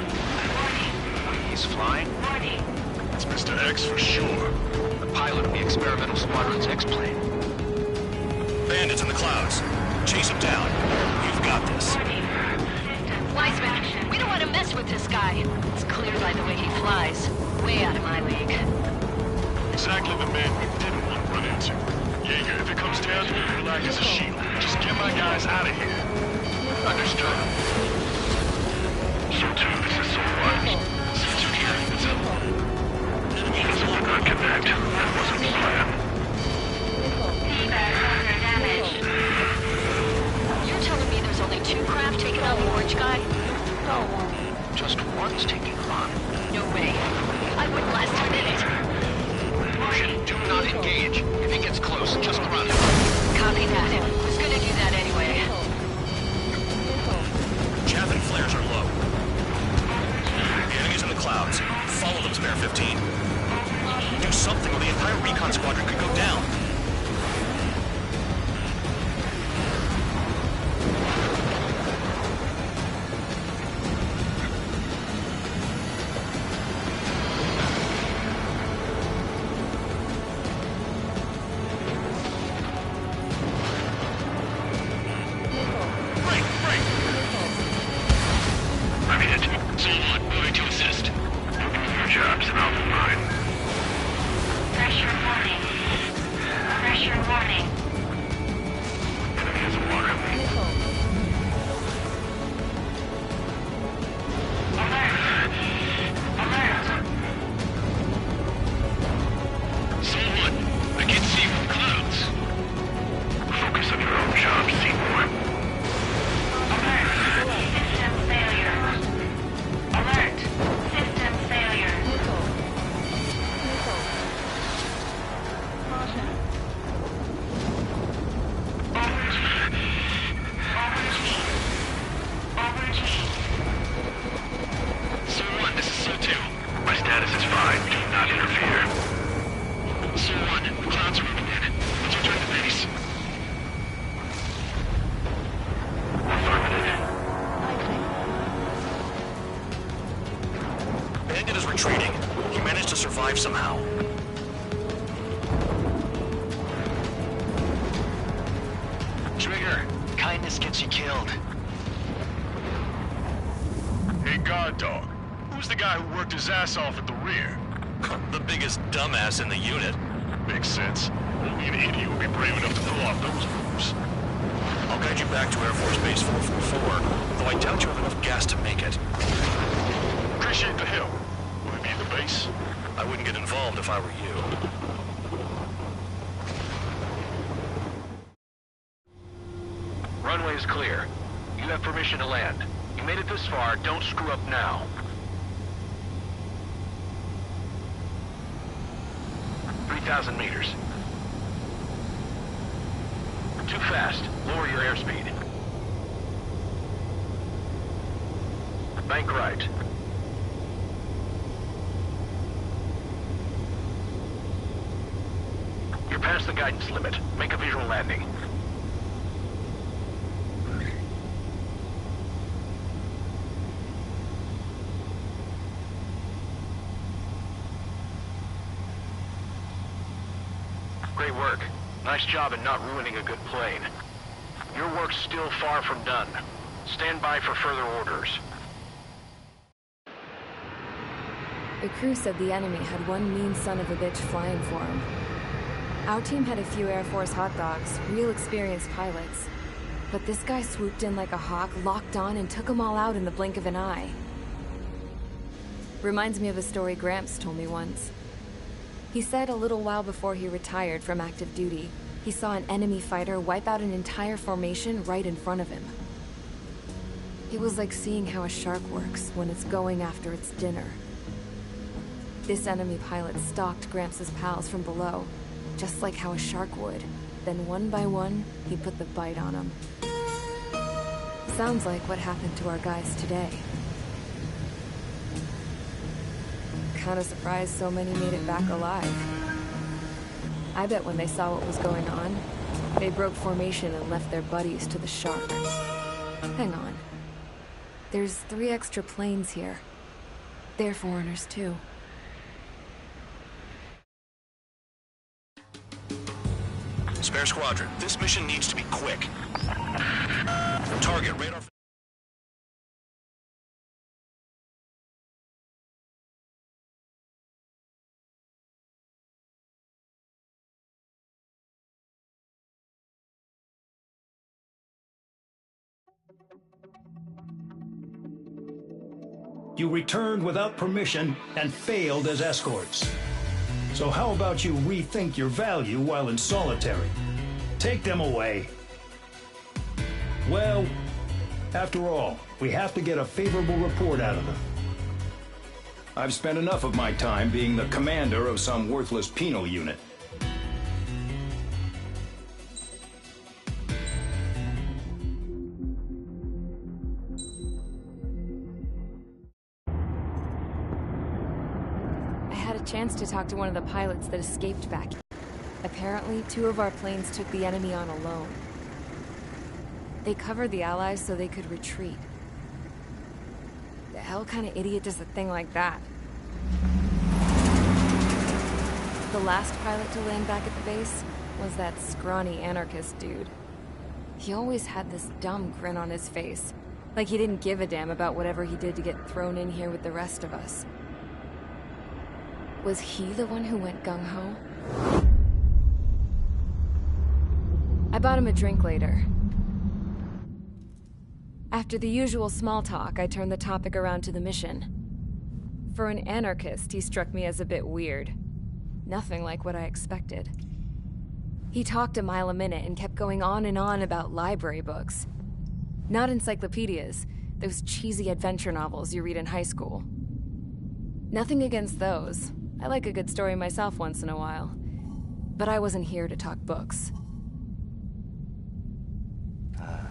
Speaker 7: He's flying?
Speaker 5: It's Mr. X for sure.
Speaker 7: The pilot of the experimental squadron's X-plane.
Speaker 6: Bandits in the clouds. Chase him down. You've got this.
Speaker 8: Wiseman, we don't want to mess with this guy. It's clear by the way he flies. Way out of my league.
Speaker 5: Exactly the man we didn't want to run into. Jaeger, if it comes down to it, you'll act as a shield. Just get my guys out of here. Understood. Soul 2, this is Soul 1. Soul 2 here. It's a... Doesn't look on connect. That wasn't the plan.
Speaker 8: You're telling me there's only 2 the orange guy?
Speaker 7: No, just one's taking long.
Speaker 8: No way. I wouldn't last a minute.
Speaker 7: Lucian, do not engage. If he gets close, just run.
Speaker 8: Copy that. Was gonna do that anyway.
Speaker 6: Chaff and flares are low. The enemy's in the clouds. Follow them, Spare 15. Do something or the entire recon squadron could go down.
Speaker 5: I'm hit. Solon, moving to assist. Your job's about mine.
Speaker 10: Pressure warning. Pressure warning.
Speaker 5: Enemy has a water.
Speaker 10: Alert. Alert.
Speaker 5: Solon, I can see you from clouds. Focus on your own job, Seymour.
Speaker 10: Alert. System failure. Alert. System failure.
Speaker 5: Solon, this is So-2. My status is fine. Do not interfere. Solon, the clouds are moving in. Let's return to base. Affirmative.
Speaker 6: Bandit is retreating. He managed to survive somehow.
Speaker 7: Trigger, kindness gets you killed.
Speaker 5: Hey, guard dog. Who's the guy who worked his ass off at the rear?
Speaker 6: The biggest dumbass in the unit.
Speaker 5: Makes sense. Only an idiot would be brave enough to pull off those moves.
Speaker 6: I'll guide you back to Air Force Base 444, though I doubt you have enough gas to make it.
Speaker 5: Appreciate the help. Will it be at the base?
Speaker 6: I wouldn't get involved if I were you.
Speaker 7: Runway is clear. You have permission to land. You made it this far, don't screw up now. "3,000 meters. Too fast. Lower your airspeed. Bank right. You're past the guidance limit. Make a visual landing. Great work. Nice job in not ruining a good plane. Your work's still far from done. Stand by for further orders.
Speaker 11: The crew said the enemy had one mean son of a bitch flying for him. Our team had a few Air Force hot dogs, real experienced pilots. But this guy swooped in like a hawk, locked on, and took them all out in the blink of an eye. Reminds me of a story Gramps told me once. He said a little while before he retired from active duty, he saw an enemy fighter wipe out an entire formation right in front of him. It was like seeing how a shark works when it's going after its dinner. This enemy pilot stalked Gramps' pals from below, just like how a shark would. Then one by one, he put the bite on them. Sounds like what happened to our guys today. Kinda surprised so many made it back alive. I bet when they saw what was going on, they broke formation and left their buddies to the shark. Hang on. There's 3 extra planes here. They're foreigners too.
Speaker 6: Spare Squadron, this mission needs to be quick. Target radar.
Speaker 4: You returned without permission and failed as escorts. So how about you rethink your value while in solitary? Take them away. Well, After all, we have to get a favorable report out of them. I've spent enough of my time being the commander of some worthless penal unit.
Speaker 11: I had a chance to talk to one of the pilots that escaped back. Apparently, 2 of our planes took the enemy on alone. They covered the Allies so they could retreat. The hell kind of idiot does a thing like that? The last pilot to land back at the base was that scrawny anarchist dude. He always had this dumb grin on his face, like he didn't give a damn about whatever he did to get thrown in here with the rest of us. Was he the one who went gung-ho? I bought him a drink later. After the usual small talk, I turned the topic around to the mission. For an anarchist, he struck me as a bit weird. Nothing like what I expected. He talked a mile a minute and kept going on and on about library books. Not encyclopedias, those cheesy adventure novels you read in high school. Nothing against those. I like a good story myself once in a while. But I wasn't here to talk books.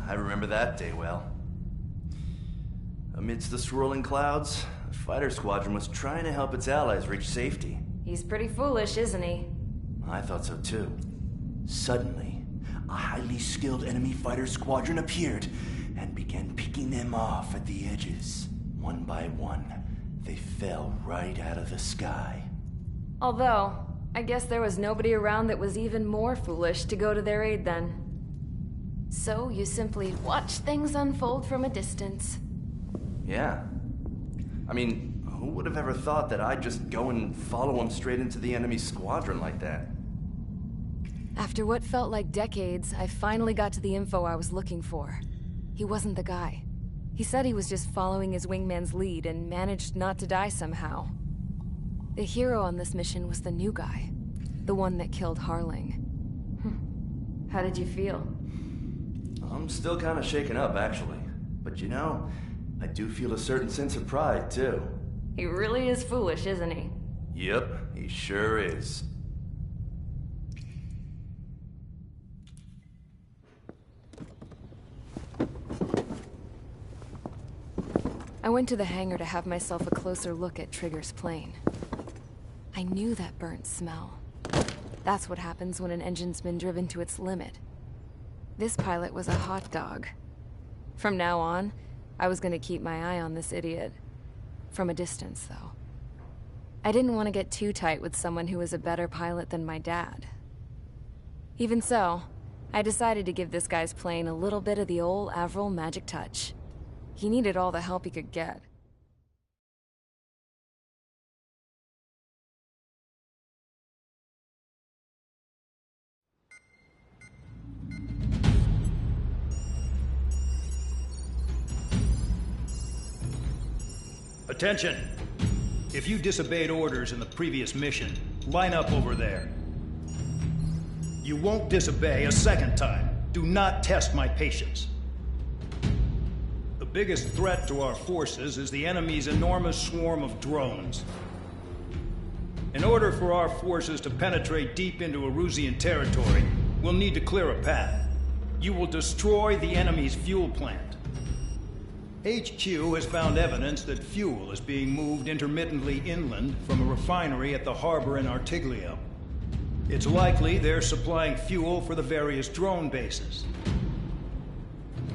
Speaker 12: I remember that day well. Amidst the swirling clouds, the fighter squadron was trying to help its allies reach safety.
Speaker 11: He's pretty foolish, isn't he?
Speaker 12: I thought so too. Suddenly, a highly skilled enemy fighter squadron appeared and began picking them off at the edges. One by one, they fell right out of the sky.
Speaker 11: Although, I guess there was nobody around that was even more foolish to go to their aid then. So you simply watch things unfold from a distance.
Speaker 12: Yeah. I mean, who would have ever thought that I'd just go and follow him straight into the enemy squadron like that?
Speaker 11: After what felt like decades, I finally got to the info I was looking for. He wasn't the guy. He said he was just following his wingman's lead and managed not to die somehow. The hero on this mission was the new guy. The one that killed Harling. How did you feel?
Speaker 12: I'm still kind of shaken up, actually. But you know, I do feel a certain sense of pride, too.
Speaker 11: He really is foolish, isn't he?
Speaker 12: Yep, he sure is.
Speaker 11: I went to the hangar to have myself a closer look at Trigger's plane. I knew that burnt smell. That's what happens when an engine's been driven to its limit. This pilot was a hot dog. From now on, I was gonna keep my eye on this idiot. From a distance, though. I didn't want to get too tight with someone who was a better pilot than my dad. Even so, I decided to give this guy's plane a little bit of the old Avril magic touch. He needed all the help he could get.
Speaker 4: Attention! If you disobeyed orders in the previous mission, line up over there. You won't disobey a second time. Do not test my patience. The biggest threat to our forces is the enemy's enormous swarm of drones. In order for our forces to penetrate deep into Erusian territory, we'll need to clear a path. You will destroy the enemy's fuel plant. HQ has found evidence that fuel is being moved intermittently inland from a refinery at the harbor in Artiglio. It's likely they're supplying fuel for the various drone bases.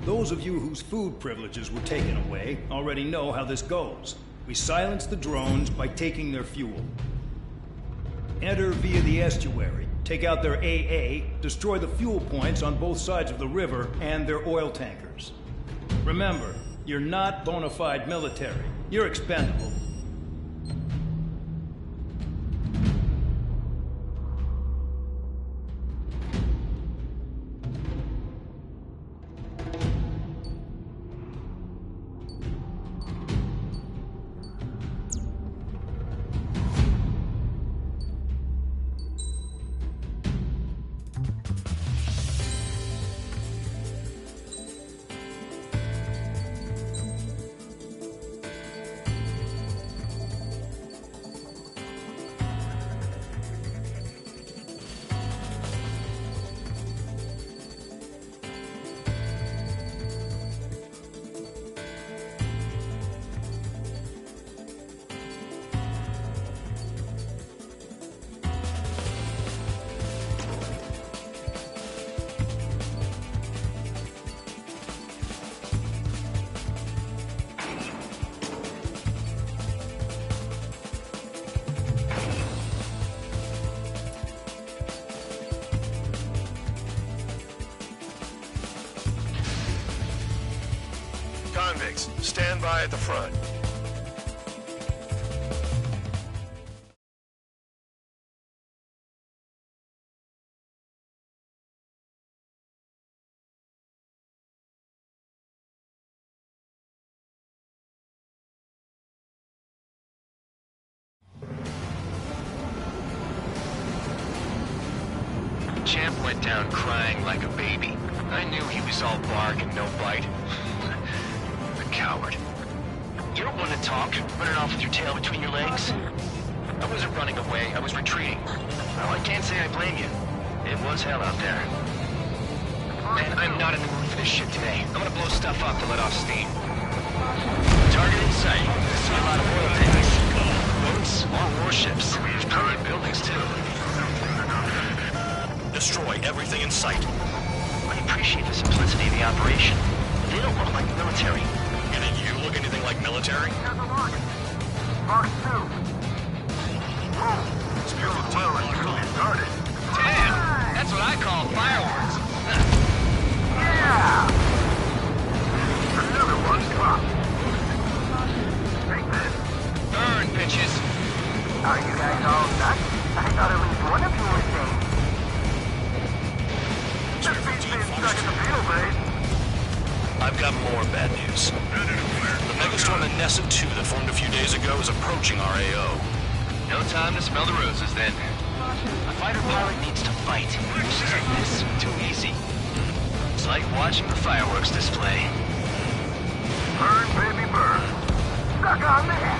Speaker 4: Those of you whose food privileges were taken away already know how this goes. We silence the drones by taking their fuel. Enter via the estuary, take out their AA, destroy the fuel points on both sides of the river and their oil tankers. Remember, you're not bona fide military. You're expendable.
Speaker 5: Convicts, stand by at the front.
Speaker 7: Champ went down crying like a baby. I knew he was all bark and no bite. The coward. You don't want to talk, running off with your tail between your legs. I wasn't running away, I was retreating. Well, I can't say I blame you. It was hell out there. Man, I'm not in the mood for this shit today. I'm gonna blow stuff up to let off steam. Target in sight. I see a lot of oil tanks. Boats, all warships. Turret buildings, too.
Speaker 6: Destroy everything in sight.
Speaker 7: I appreciate the simplicity of the operation. They don't look like military.
Speaker 6: And then you look anything like military?
Speaker 9: Mark 2.
Speaker 6: Spear 15 locked on.
Speaker 9: Started.
Speaker 7: Damn! That's what I call fireworks.
Speaker 9: Yeah! Another one dropped. Take this.
Speaker 7: Burn, bitches.
Speaker 9: Are you guys all nuts? I thought at least one of you was safe. This beats being stuck in the field, babe.
Speaker 6: I've got more bad news. The megastorm in Nesset 2 that formed a few days ago is approaching our AO.
Speaker 7: No time to smell the roses, then. A fighter pilot needs to fight. This too easy. It's like watching the fireworks display.
Speaker 9: Burn, baby, burn. Stuck on there.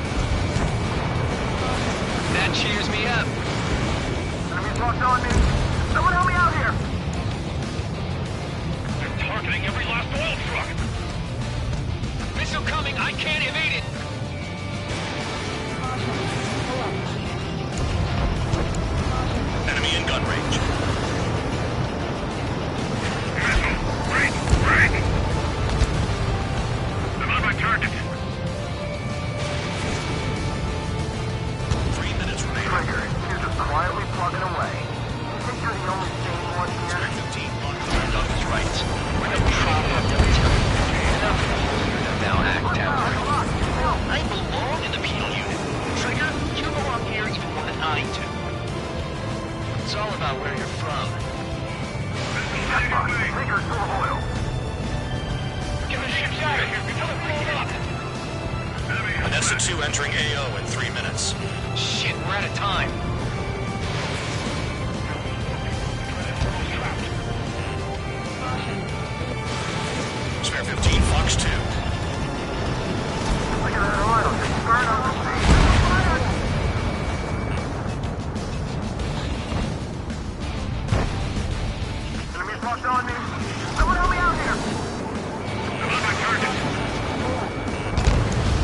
Speaker 7: That cheers me up.
Speaker 9: Enemies locked on me. Someone help me out here.
Speaker 5: They're targeting every last oil truck.
Speaker 7: Missile coming, I can't evade it.
Speaker 6: Enemy in gun range.
Speaker 5: Missile! Break! Break! I'm on my target.
Speaker 6: 3 minutes remaining.
Speaker 9: Trigger, you're just quietly plugging away. You think you're the only sane one here?
Speaker 6: 15 locked on.
Speaker 7: Doug is right. We're no problem of military. Enough here to now act out. I belong in the penal unit. Trigger, you belong here even more than I do. It's all about where you're from.
Speaker 9: Trigger's full of oil.
Speaker 5: Get the ships out of here before they're blown up.
Speaker 6: Nesset 2 entering AO in 3 minutes.
Speaker 7: Shit, we're out of time.
Speaker 6: Spare 15 Fox 2.
Speaker 9: Look at that oil. Just burn on the sea. Enemies locked on me. Someone help me out here.
Speaker 5: I'm on my target.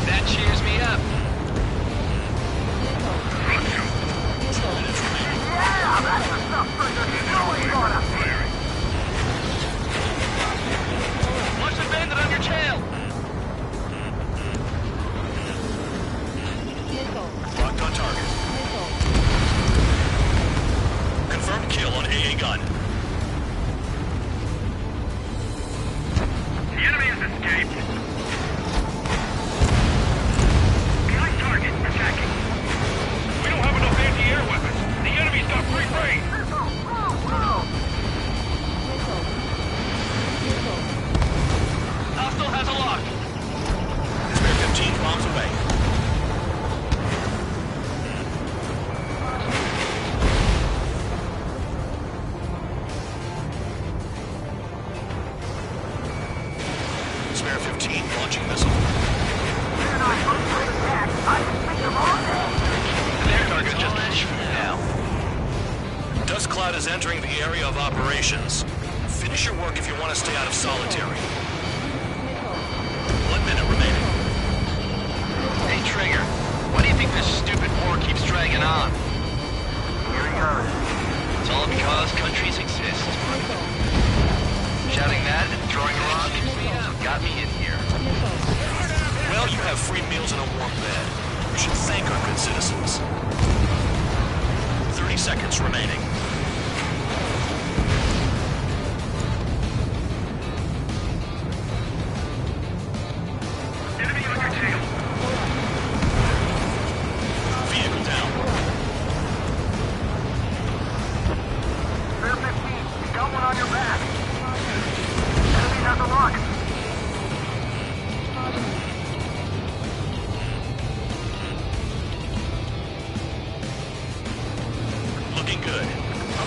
Speaker 7: That cheers me up.
Speaker 9: Yeah, that's the stuff, Trigger. Nobody got us.
Speaker 7: Watch the bandit on your tail.
Speaker 6: Locked on target. Confirmed kill on AA gun.
Speaker 5: The enemy has escaped. Behind target, attacking. We don't have enough anti-air weapons. The enemy's got free reign.
Speaker 7: Hostile has a lock.
Speaker 6: Spare 15 bombs away. Spare 15 launching missile.
Speaker 7: Their target just an inch from now.
Speaker 6: Dust cloud is entering the area of operations. Finish your work if you want to stay out of solitary. 1 minute remaining.
Speaker 7: Hey, Trigger, why do you think this stupid war keeps dragging on?
Speaker 9: Here he goes.
Speaker 7: It's all because countries exist. Shouting that and throwing a rock got me in here.
Speaker 6: Well, you have free meals and a warm bed. You should thank our good citizens. 30 seconds remaining.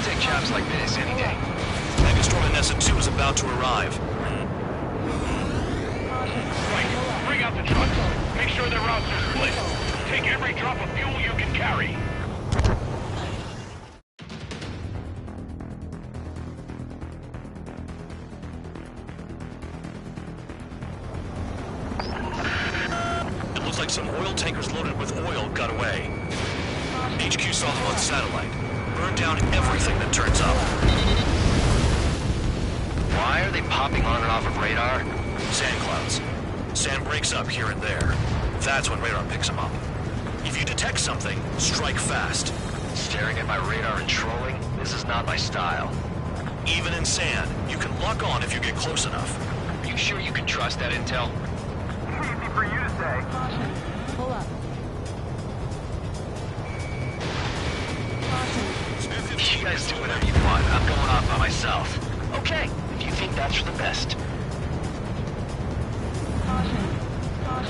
Speaker 7: I'll take jobs like this any day.
Speaker 6: Megastorm Anessa 2 is about to arrive.
Speaker 9: Right, bring out the trucks. Make sure their routes are split. Take every drop of fuel you can carry.
Speaker 6: It looks like some oil tankers loaded with oil got away. HQ saw them on satellite. Burned down everything that turns up.
Speaker 7: Why are they popping on and off of radar?
Speaker 6: Sand clouds. Sand breaks up here and there. That's when radar picks them up. If you detect something, strike fast.
Speaker 7: Staring at my radar and trolling? This is not my style.
Speaker 6: Even in sand, you can lock on if you get close enough.
Speaker 7: Are you sure you can trust that intel?
Speaker 9: Easy for you to say.
Speaker 11: Pull up.
Speaker 7: You guys do whatever you want. I'm going off by myself. Okay, if you think that's for the best.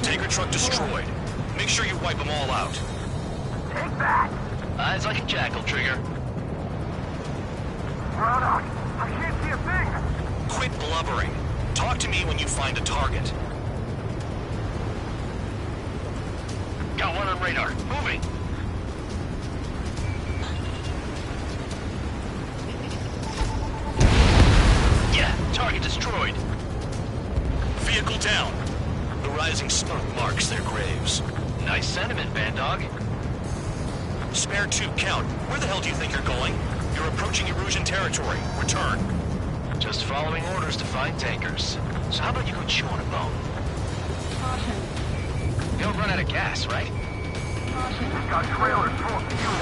Speaker 6: Tanker truck destroyed. Make sure you wipe them all out.
Speaker 9: Take that!
Speaker 7: Eyes like a jackal, Trigger.
Speaker 9: Braddock, I can't see a thing!
Speaker 6: Quit blubbering. Talk to me when you find a target.
Speaker 7: Got one on radar. Moving! Yeah, target destroyed.
Speaker 6: Vehicle down. The rising smoke marks their graves.
Speaker 7: Nice sentiment, Bandog.
Speaker 6: Spare 2, Count. Where the hell do you think you're going? You're approaching Erusian territory. Return.
Speaker 7: Just following orders to find tankers. So how about you go chew on a bone? You don't run out of gas, right?
Speaker 9: We've got trailers full of fuel.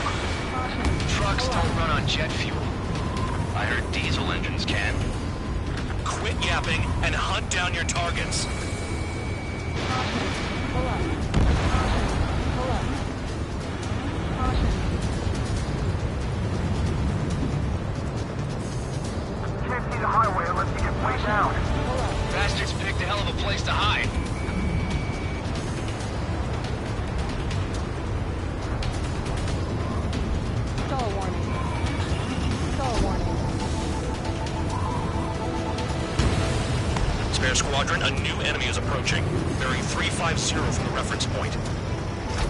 Speaker 7: Trucks don't run on jet fuel. I heard diesel engines can.
Speaker 6: Quit yapping and hunt down your targets.
Speaker 11: Pull up. Pull up.
Speaker 9: Can't see the highway unless you get way down.
Speaker 7: Bastards picked a hell of a place to hide.
Speaker 11: Stall warning. Stall warning.
Speaker 6: Spare squadron, a new enemy is approaching. Bearing 350 from the reference point.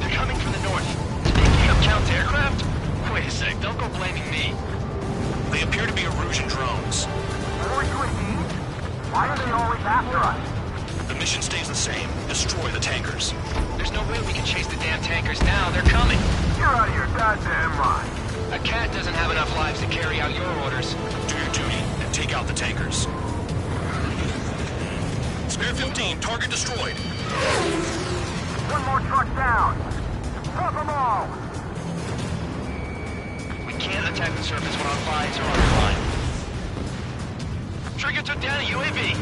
Speaker 7: They're coming from the north. Did they pick up Count's aircraft? Wait a sec, don't go blaming me.
Speaker 6: They appear to be Erusian drones.
Speaker 9: More UAVs? Why are they always after us?
Speaker 6: The mission stays the same. Destroy the tankers.
Speaker 7: There's no way we can chase the damn tankers now. They're coming.
Speaker 9: You're out of your goddamn mind.
Speaker 7: A cat doesn't have enough lives to carry out your orders.
Speaker 6: Do your duty and take out the tankers. Spare 15, target destroyed.
Speaker 9: One more truck down. Drop them all.
Speaker 7: We can't attack the surface when our flies are on the line. Trigger took down a UAV.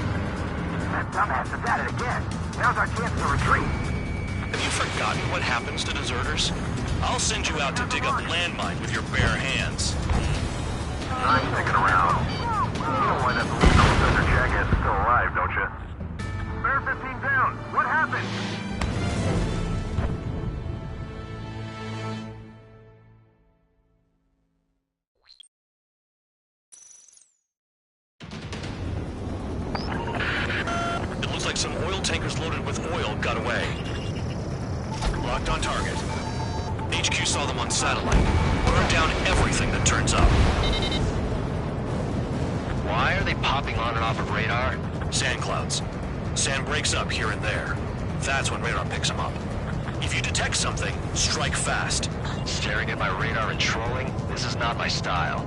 Speaker 9: That dumbass is at it again. Now's our chance to retreat.
Speaker 6: Have you forgotten what happens to deserters? I'll send you out to dig up landmine with your bare hands.
Speaker 9: I'm sticking around. You don't want that little desert jackass is still alive, don't you? Spare 15 down. What happened?
Speaker 6: It looks like some oil tankers loaded with oil got away. Locked on target. HQ saw them on satellite. Burned down everything that turns up.
Speaker 7: Why are they popping on and off of radar?
Speaker 6: Sand clouds. Sand breaks up here and there. That's when radar picks them up. If you detect something, strike fast.
Speaker 7: Staring at my radar and trolling? This is not my style.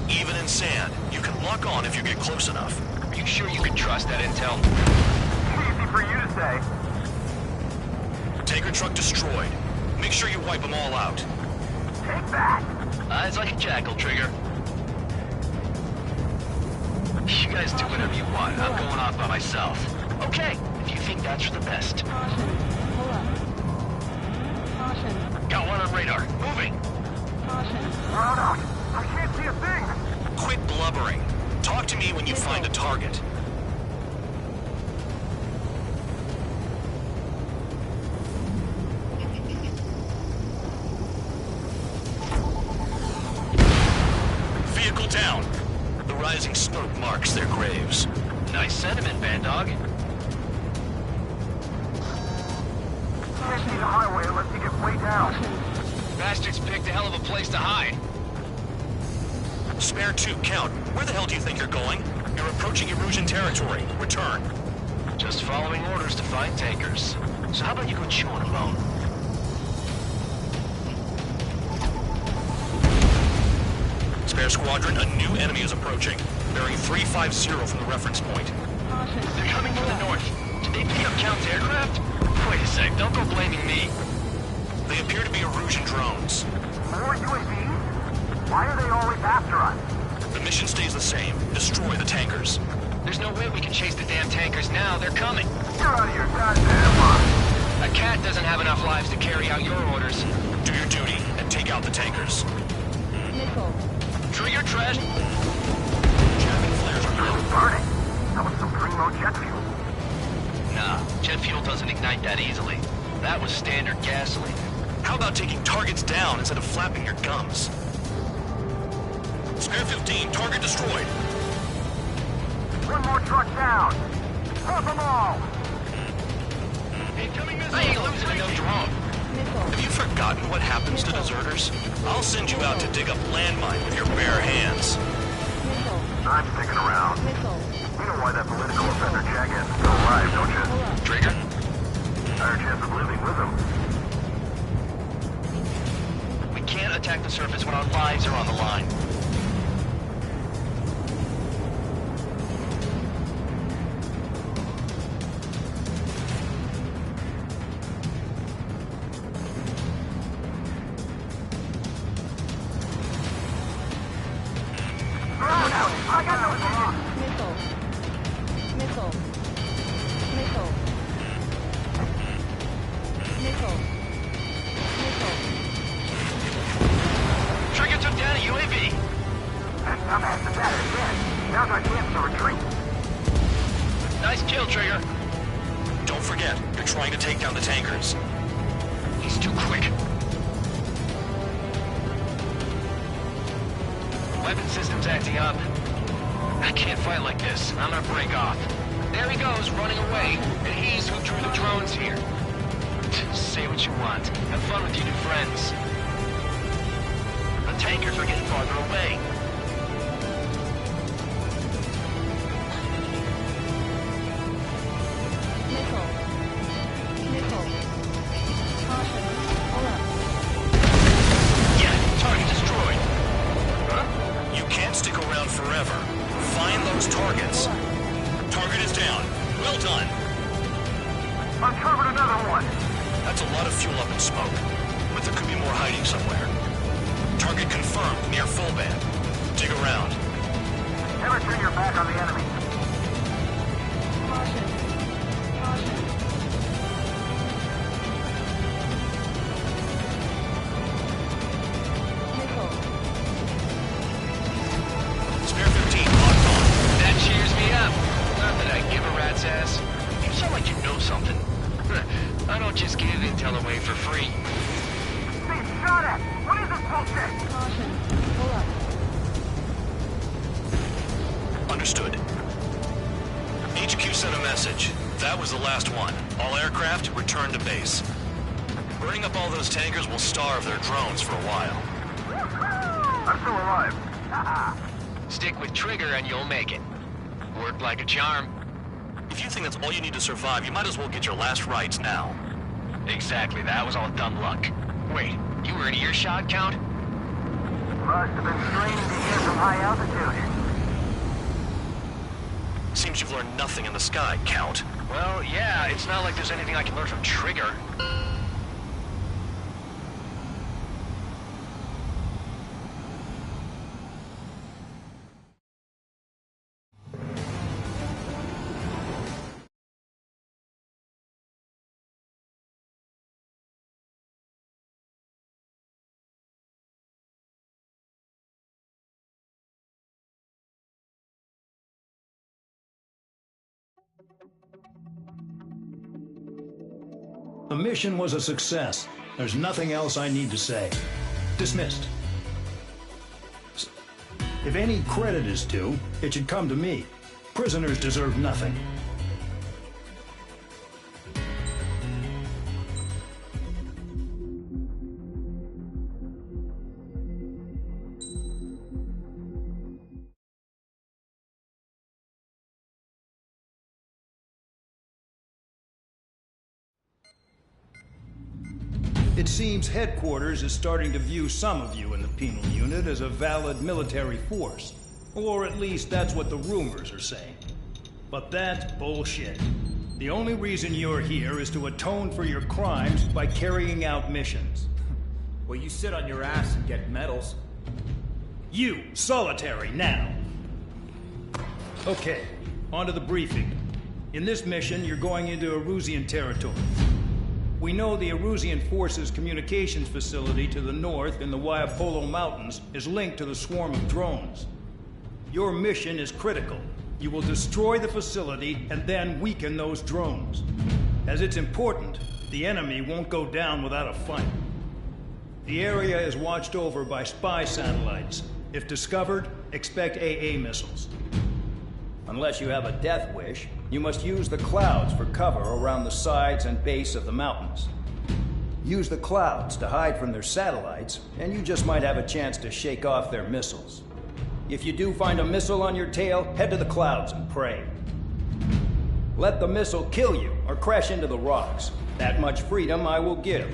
Speaker 6: Even in sand, you can lock on if you get close enough.
Speaker 7: Are you sure you can trust that intel?
Speaker 9: Easy for you to say.
Speaker 6: Tanker truck destroyed. Make sure you wipe them all out.
Speaker 9: Take that.
Speaker 7: Eyes like a jackal, Trigger. You guys do whatever you want. I'm going off by myself. Okay, if you think that's for the best.
Speaker 11: Caution. Pull up. Caution.
Speaker 7: Got one on radar. Moving.
Speaker 11: Caution.
Speaker 9: Braddock, I can't see a thing.
Speaker 6: Quit blubbering. Talk to me when you find a target.
Speaker 9: see the highway unless you get way down.
Speaker 7: Bastards picked a hell of a place to hide.
Speaker 6: Spare 2, Count. Where the hell do you think you're going? You're approaching Erusian territory. Return.
Speaker 7: Just following orders to find tankers. So how about you go chew on a bone?
Speaker 6: Spare Squadron, a new enemy is approaching. Bearing 350 from the reference point.
Speaker 7: They're coming from the north. Did they pick up Count's aircraft? Wait a sec, don't go blaming me.
Speaker 6: They appear to be Erusian drones.
Speaker 9: More UAVs? Why are they always after us?
Speaker 6: The mission stays the same. Destroy the tankers.
Speaker 7: There's no way we can chase the damn tankers now. They're coming.
Speaker 9: You're out of your goddamn mind.
Speaker 7: A cat doesn't have enough lives to carry out your orders.
Speaker 6: Do your duty and take out the tankers.
Speaker 7: Trigger trash.
Speaker 6: Jamming flares are
Speaker 9: Really
Speaker 6: built.
Speaker 9: burning. That was some primo jet fuel.
Speaker 7: Nah, jet fuel doesn't ignite that easily. That was standard gasoline.
Speaker 6: How about taking targets down instead of flapping your gums? Spare 15, target destroyed.
Speaker 9: One more truck down. Pop them all.
Speaker 7: I ain't losing to no drone.
Speaker 6: Have you forgotten what happens to deserters? I'll send you out to dig up landmine with your bare hands.
Speaker 9: I'm sticking around. You know why that political offender jackass is still alive, don't you?
Speaker 7: Trigger?
Speaker 9: Higher chance of living with him.
Speaker 7: We can't attack the surface when our lives are on the line.
Speaker 9: I got no vision.
Speaker 7: Trigger took down a UAV.
Speaker 9: That dumbass is at it again. Now's our chance to retreat.
Speaker 7: Nice kill, Trigger.
Speaker 6: Don't forget, you're trying to take down the tankers.
Speaker 7: He's too quick. Weapon system's acting up. I can't fight like this. I'm gonna break off. There he goes, running away. And he's who drew the drones here. Say what you want. Have fun with your new friends. The tankers are getting farther away. Yeah, target destroyed. Huh?
Speaker 6: You can't stick around forever. Find those targets. Target is down. Well done.
Speaker 9: Uncovered another one.
Speaker 6: That's a lot of fuel up in smoke. But there could be more hiding somewhere. Target confirmed near full band. Dig around.
Speaker 9: Never turn your back on the enemy.
Speaker 6: Spare 15, locked on.
Speaker 7: That cheers me up. Not that I give a rat's ass. You sound like you know something. I don't just give intel away for free.
Speaker 9: Being shot at. What is this bullshit?
Speaker 6: Understood. HQ sent a message. That was the last one. All aircraft, return to base. Burning up all those tankers will starve their drones for a while.
Speaker 9: I'm still alive. Haha.
Speaker 7: Stick with Trigger and you'll make it. Worked like a charm.
Speaker 6: If you think that's all you need to survive, you might as well get your last rites now.
Speaker 7: Exactly, that was all dumb luck. Wait, you were in earshot, Count?
Speaker 9: Must have been straining to hear from high altitude.
Speaker 6: Seems you've learned nothing in the sky, Count.
Speaker 7: Well, yeah, it's not like there's anything I can learn from Trigger.
Speaker 4: The mission was a success. There's nothing else I need to say. Dismissed. If any credit is due, it should come to me. Prisoners deserve nothing. It seems headquarters is starting to view some of you in the penal unit as a valid military force. Or at least that's what the rumors are saying. But that's bullshit. The only reason you're here is to atone for your crimes by carrying out missions.
Speaker 13: Well, you sit on your ass and get medals.
Speaker 4: You, solitary, now. Okay, on to the briefing. In this mission, you're going into Erusian territory. We know the Erusian Forces communications facility to the north in the Waiapolo Mountains is linked to the swarm of drones. Your mission is critical. You will destroy the facility and then weaken those drones. As it's important, the enemy won't go down without a fight. The area is watched over by spy satellites. If discovered, expect AA missiles. Unless you have a death wish, you must use the clouds for cover around the sides and base of the mountains. Use the clouds to hide from their satellites, and you just might have a chance to shake off their missiles. If you do find a missile on your tail, head to the clouds and pray. Let the missile kill you or crash into the rocks. That much freedom I will give.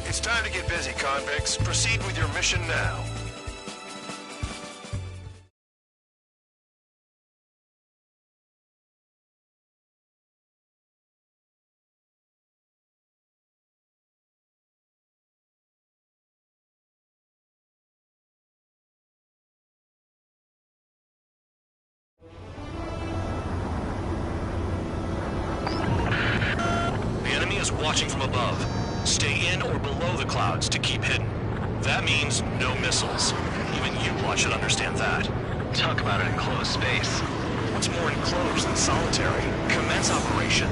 Speaker 5: It's time to get busy, convicts. Proceed with your mission now.
Speaker 6: The enemy is watching from above. Stay in or below the clouds to keep hidden. That means no missiles. Even you lot should understand that.
Speaker 7: Talk about an enclosed space.
Speaker 6: What's more enclosed than solitary? Commence operation.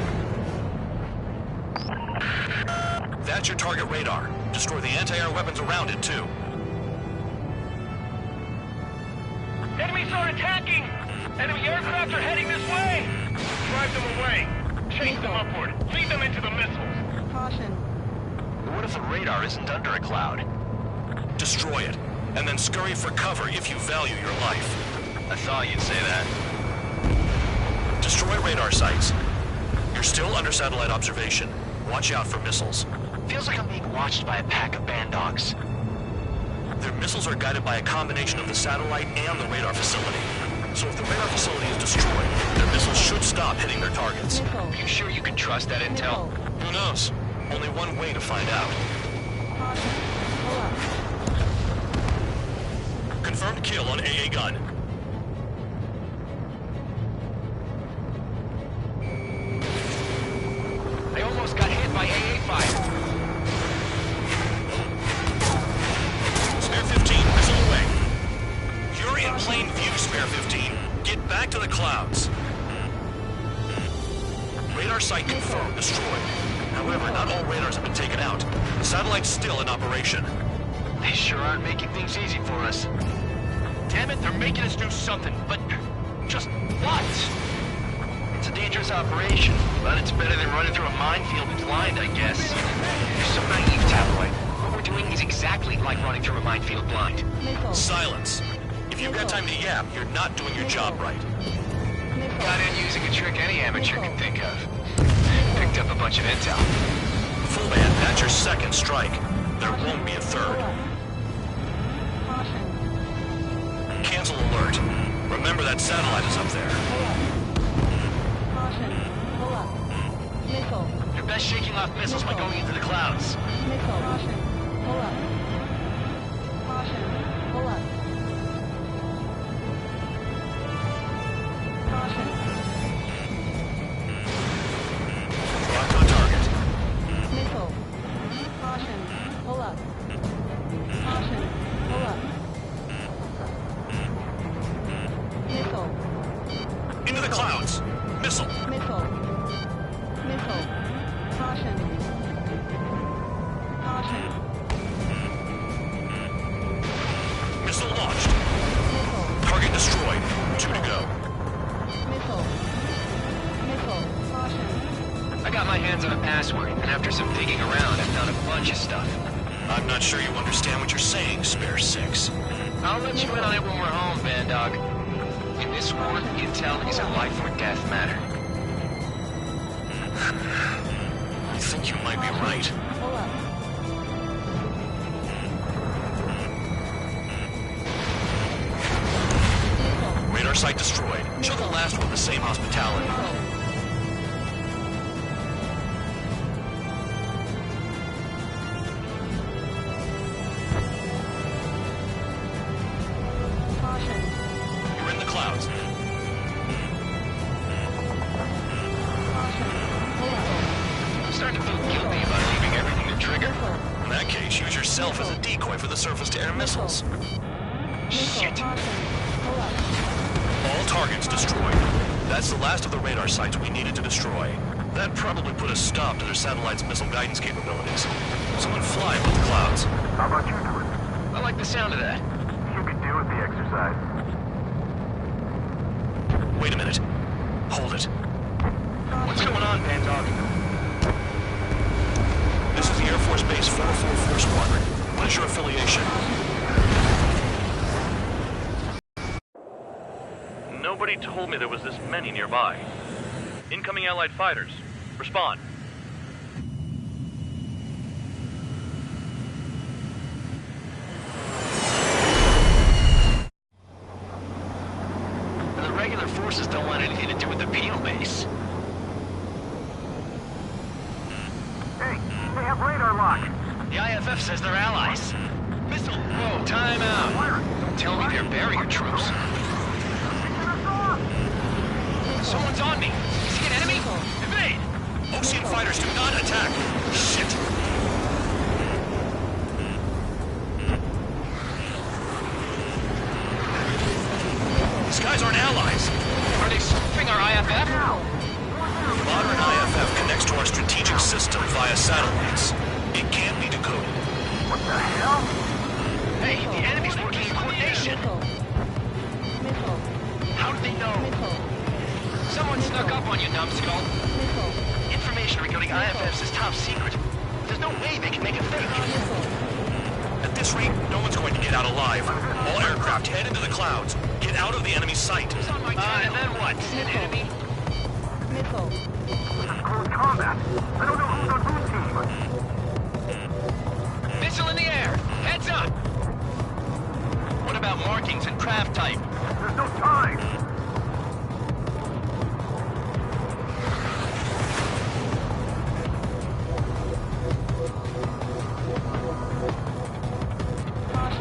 Speaker 6: That's your target radar. Destroy the anti-air weapons around it, too.
Speaker 9: Enemies are attacking! Enemy aircraft are heading this way! Drive them away! Chase them upward! Lead them into the missiles!
Speaker 14: Caution.
Speaker 6: What if the radar isn't under a cloud? Destroy it, and then scurry for cover if you value your life.
Speaker 7: I thought you'd say that.
Speaker 6: Destroy radar sites. You're still under satellite observation. Watch out for missiles.
Speaker 7: Feels like I'm being watched by a pack of band dogs.
Speaker 6: Their missiles are guided by a combination of the satellite and the radar facility. So if the radar facility is destroyed, their missiles should stop hitting their targets.
Speaker 7: Are you sure you can trust that intel?
Speaker 6: Who knows? Only one way to find out. Confirmed kill on AA gun.
Speaker 7: I almost got hit by AA fire.
Speaker 6: Spare 15, missile away. You're in plain view, Spare 15. Get back to the clouds. Radar site confirmed, destroyed. However, not all radars have been taken out. The satellite's still in operation.
Speaker 7: They sure aren't making things easy for us. Damn it, they're making us do something, but just what? It's a dangerous operation, but it's better than running through a minefield blind, I guess. You're so naive, Tabloid. What we're doing is exactly like running through a minefield blind.
Speaker 6: Silence. If you've got time to yap, you're not doing your job right.
Speaker 7: Got in using a trick any amateur can think of. Picked up a bunch of intel.
Speaker 6: Full band, that's your second strike. There won't be a third. Cancel alert. Remember that satellite is up there.
Speaker 10: Caution. Pull up. Missile.
Speaker 7: You're best shaking off missiles by going into the clouds.
Speaker 10: Missile. Caution. Pull up. Caution. Pull up. Caution.
Speaker 6: Lock on target.
Speaker 10: Missile. Caution. Pull up. Caution. Pull up. Missile.
Speaker 6: Into the clouds. Missile.
Speaker 10: Missile. Missile. Caution. Caution.
Speaker 6: Missile launched.
Speaker 10: Missile.
Speaker 6: Target destroyed. 2 to go.
Speaker 10: Missile. Missile. Caution.
Speaker 7: I got my hands on a password, and after some digging around, I found a bunch of stuff.
Speaker 6: I'm not sure you understand what you're saying, Spare 6.
Speaker 7: I'll let you in on it when we're home, Bandog. In this war, intel is a life or death matter.
Speaker 6: I think you might be right.
Speaker 10: Pull up.
Speaker 6: Radar site destroyed. Show the last one the same hospitality.
Speaker 10: Caution.
Speaker 6: You're in the clouds.
Speaker 10: Caution. Pull up.
Speaker 7: I'm starting to feel guilty about leaving everything to Trigger.
Speaker 6: In that case, use yourself as a decoy for the surface-to-air missiles.
Speaker 7: Shit.
Speaker 10: Caution. Pull up.
Speaker 6: All targets destroyed. That's the last of the radar sites we needed to destroy. That probably put a stop to their satellite's missile guidance capabilities. Someone fly above the clouds.
Speaker 9: How about you do it?
Speaker 7: I like the sound of that.
Speaker 9: You could do with the exercise.
Speaker 6: Wait a minute. Hold it.
Speaker 7: What's going on, Bandog?
Speaker 6: This is the Air Force Base 444 Squadron. What is your affiliation?
Speaker 14: Nobody told me there was this many nearby. Incoming Allied fighters. Respond.
Speaker 7: The regular forces don't want anything to do with the penal base.
Speaker 9: Hey, they have radar lock.
Speaker 7: The IFF says they're allies. Missile! Whoa, time out. Don't tell me they're barrier troops. Someone's on me. See an enemy? Evade!
Speaker 6: Ocean fighters do not attack. Shit. These guys aren't allies.
Speaker 7: Are they spoofing our IFF?
Speaker 6: Modern IFF connects to our strategic system via satellites. It can't be decoded.
Speaker 9: What the hell?
Speaker 7: Hey, the enemy's working in coordination.
Speaker 10: Missile.
Speaker 7: How did they know?
Speaker 10: Missile.
Speaker 7: Someone snuck up on you, numbskull.
Speaker 10: Missile.
Speaker 7: Information regarding IFFs is top secret. There's no way they can make it fake.
Speaker 6: At this rate, no one's going to get out alive. All aircraft head into the clouds. Get out of the enemy sight.
Speaker 7: And then what? An enemy?
Speaker 10: Missile.
Speaker 9: This is close combat. I don't know who's on whose team.
Speaker 7: Missile in the air! Heads up! What about markings and craft type?
Speaker 9: There's no time.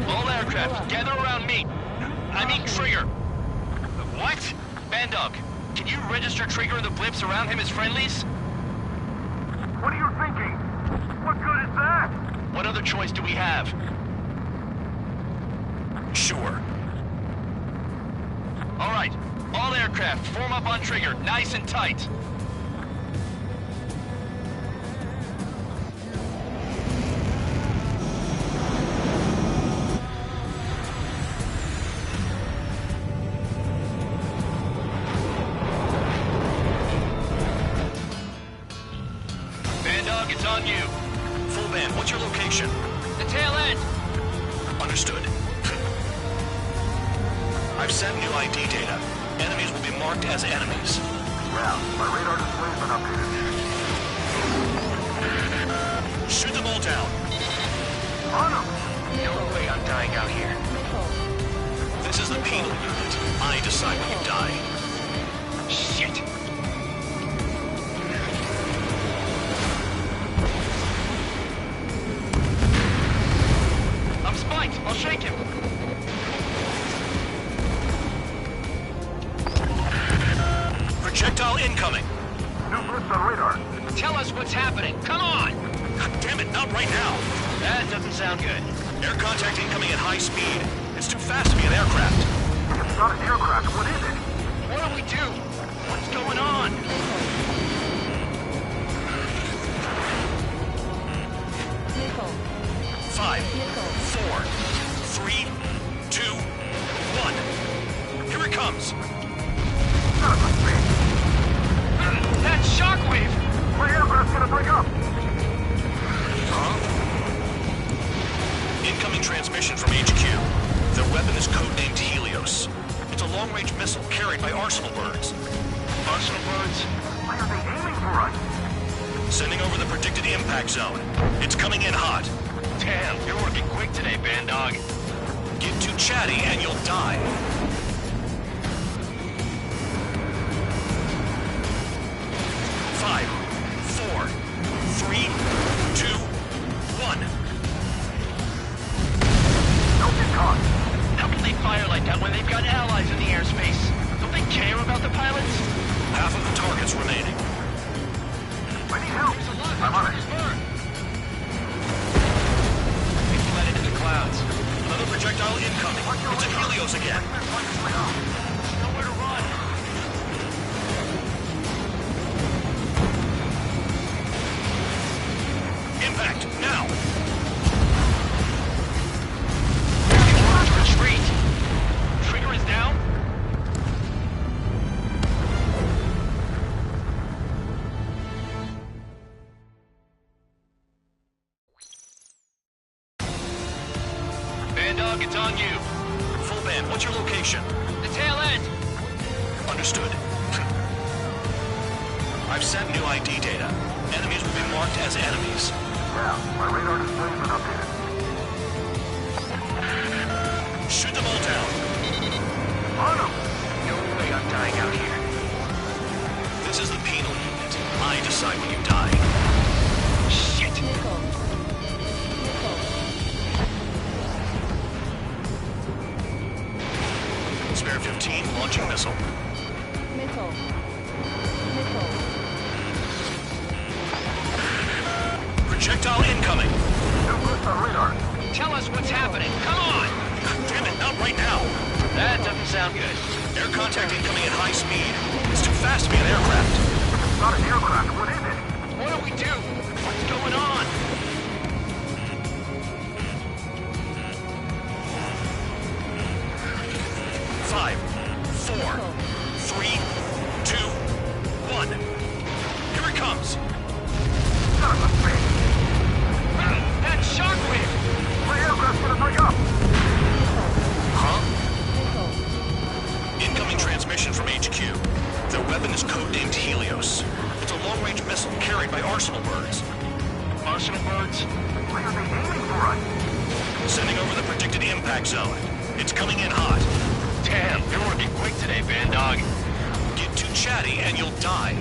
Speaker 7: All aircraft, gather around me. I mean Trigger. What? Bandog, can you register Trigger and the blips around him as friendlies?
Speaker 9: What are you thinking? What good is that?
Speaker 7: What other choice do we have?
Speaker 6: Sure.
Speaker 7: All right, all aircraft, form up on Trigger, nice and tight. Bandog, it's on you.
Speaker 6: Full band, what's your location?
Speaker 7: The tail end.
Speaker 6: Understood. I've sent new ID data. Enemies will be marked as enemies.
Speaker 9: Yeah, my radar display's been updated.
Speaker 6: down.
Speaker 9: On him!
Speaker 7: No way I'm dying out here.
Speaker 6: This is the penal unit. I decide when you die.
Speaker 7: Shit! I'm spiked! I'll shake him!
Speaker 6: Projectile incoming.
Speaker 9: New blitz on radar.
Speaker 7: Tell us what's happening! Come on!
Speaker 6: God damn it, not right now.
Speaker 7: That doesn't sound good.
Speaker 6: Air contact incoming at high speed. It's too fast to be an aircraft.
Speaker 9: It's not an aircraft. What is it?
Speaker 7: What do we do? What's going on?
Speaker 10: Nickel.
Speaker 6: 5, 4, 3, 2, 1. Here it comes.
Speaker 7: That's Shockwave!
Speaker 9: My aircraft's gonna break up.
Speaker 6: Incoming transmission from HQ. Their weapon is codenamed Helios. It's a long-range missile carried by Arsenal birds.
Speaker 7: Arsenal birds?
Speaker 9: Why are they aiming for us?
Speaker 6: Sending over the predicted impact zone. It's coming in hot.
Speaker 7: Damn, you're working quick today, Bandog.
Speaker 6: Get too chatty and you'll die. Five, 4, 3, 2, 1.
Speaker 9: Don't get caught.
Speaker 7: How can they fire like that when they've got allies in the airspace? Don't they care about the pilots?
Speaker 6: Half of the targets remaining.
Speaker 9: I need help. I'm on it.
Speaker 7: We fled into the clouds.
Speaker 6: Another projectile incoming. It's a Helios again.
Speaker 7: Nowhere to run.
Speaker 6: Impact, now!
Speaker 7: Retreat! Trigger is down? Bandog, it's on you.
Speaker 6: Full band, what's your location?
Speaker 7: The tail end!
Speaker 6: Understood. I've sent new ID data. Enemies will be marked as enemies.
Speaker 9: Yeah, my radar display's been updated.
Speaker 6: Shoot them all down.
Speaker 9: On him!
Speaker 7: No way I'm dying out here.
Speaker 6: This is the penal unit. I decide when you die.
Speaker 7: Shit!
Speaker 10: Nickel. Nickel.
Speaker 6: Spare 15, launching missile.
Speaker 10: Nickel. Nickel.
Speaker 6: Projectile incoming.
Speaker 9: New blitz on radar.
Speaker 7: Tell us what's happening. Come on!
Speaker 6: God damn it, not right now.
Speaker 7: That doesn't sound good.
Speaker 6: Air contact incoming at high speed. It's too fast to be an aircraft.
Speaker 9: It's not an aircraft. What is it?
Speaker 7: What do we do? What's going on?
Speaker 6: Five, 4, 3, 2, 1. Here it comes.
Speaker 9: Son of a bitch!
Speaker 7: That's Shockwave!
Speaker 9: My aircraft's gonna break up.
Speaker 6: Huh? Incoming transmission from HQ. Their weapon is codenamed Helios. It's a long-range missile carried by Arsenal birds.
Speaker 7: Arsenal birds?
Speaker 9: Why are they aiming for us?
Speaker 6: Sending over the predicted impact zone. It's coming in hot.
Speaker 7: Damn, you're working quick today, Bandog.
Speaker 6: Get too chatty and you'll die.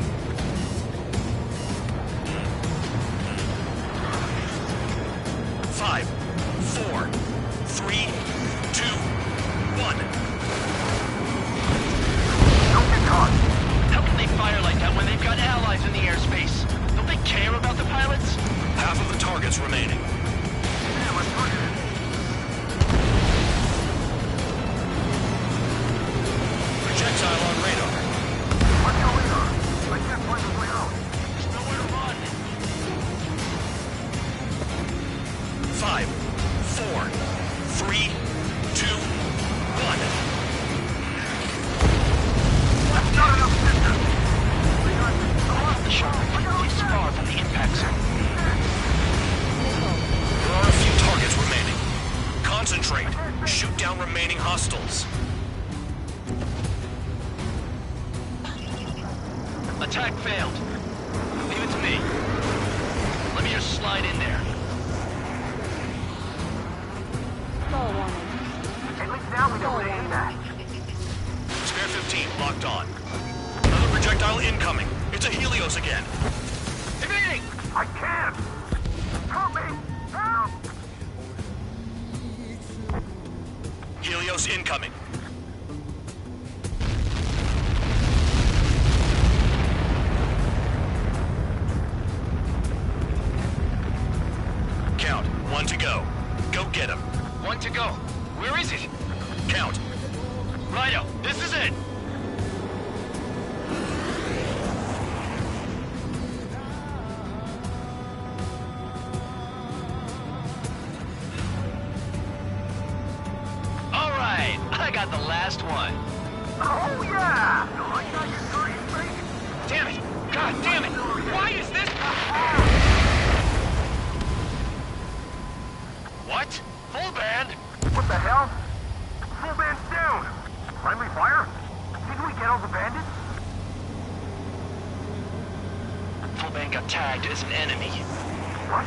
Speaker 6: Five, 4, 3, 2, 1.
Speaker 9: Don't get caught.
Speaker 7: How can they fire like that when they've got allies in the airspace? Don't they care about the pilots?
Speaker 6: Half of the targets remaining.
Speaker 9: Yeah, let's push it.
Speaker 6: Projectile on radar.
Speaker 9: What's your radar? I can't find the way out.
Speaker 7: There's nowhere to run.
Speaker 6: 5, 4, 3, 2, 1.
Speaker 9: That's not enough distance.
Speaker 7: The Shockwave is far from the impact zone.
Speaker 6: There are a few targets remaining. Concentrate. Shoot down remaining hostiles.
Speaker 7: Attack failed. Leave it to me. Let me just slide in there.
Speaker 6: Spare 15, locked on. Another projectile incoming. It's a Helios again.
Speaker 9: Evading! I can't! Help me! Help!
Speaker 6: Helios incoming. Count, 1 to go. Go get him.
Speaker 7: 1 to go. Where is it?
Speaker 6: Count.
Speaker 7: Righto, this is it. All right, I got the last one.
Speaker 9: Oh, yeah! I got your green face.
Speaker 7: Damn it! God damn it! Why is this? What? Full band?
Speaker 9: What the hell? Full band's down. Friendly fire? Didn't we get all the bandits?
Speaker 7: Full band got tagged as an enemy.
Speaker 9: What?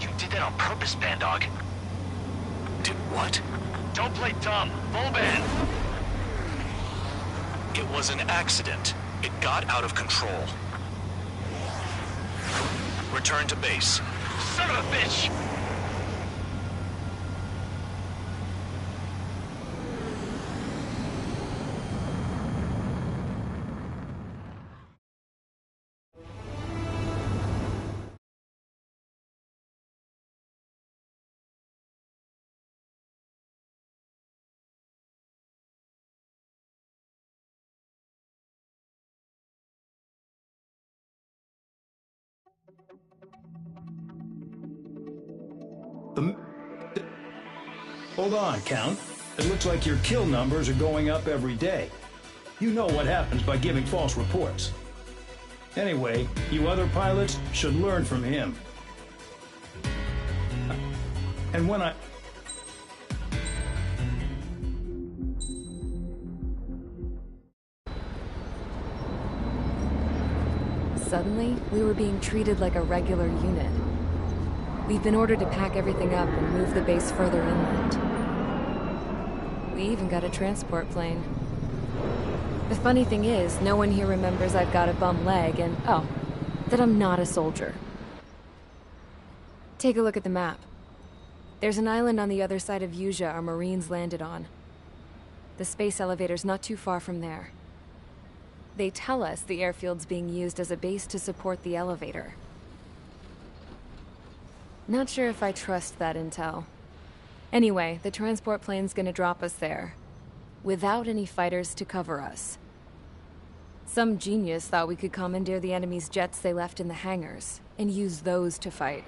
Speaker 7: You did that on purpose, Bandog.
Speaker 6: Did what?
Speaker 7: Don't play dumb. Full band.
Speaker 6: It was an accident. It got out of control. Return to base.
Speaker 7: Son of a bitch!
Speaker 4: Hold on, Count. It looks like your kill numbers are going up every day. You know what happens by giving false reports. Anyway, you other pilots should learn from him. And when I...
Speaker 11: Suddenly, we were being treated like a regular unit. We've been ordered to pack everything up and move the base further inland. We even got a transport plane. The funny thing is, no one here remembers I've got a bum leg and, oh, that I'm not a soldier. Take a look at the map. There's an island on the other side of Usea our Marines landed on. The space elevator's not too far from there. They tell us the airfield's being used as a base to support the elevator. Not sure if I trust that intel. Anyway, the transport plane's gonna drop us there, without any fighters to cover us. Some genius thought we could commandeer the enemy's jets they left in the hangars, and use those to fight.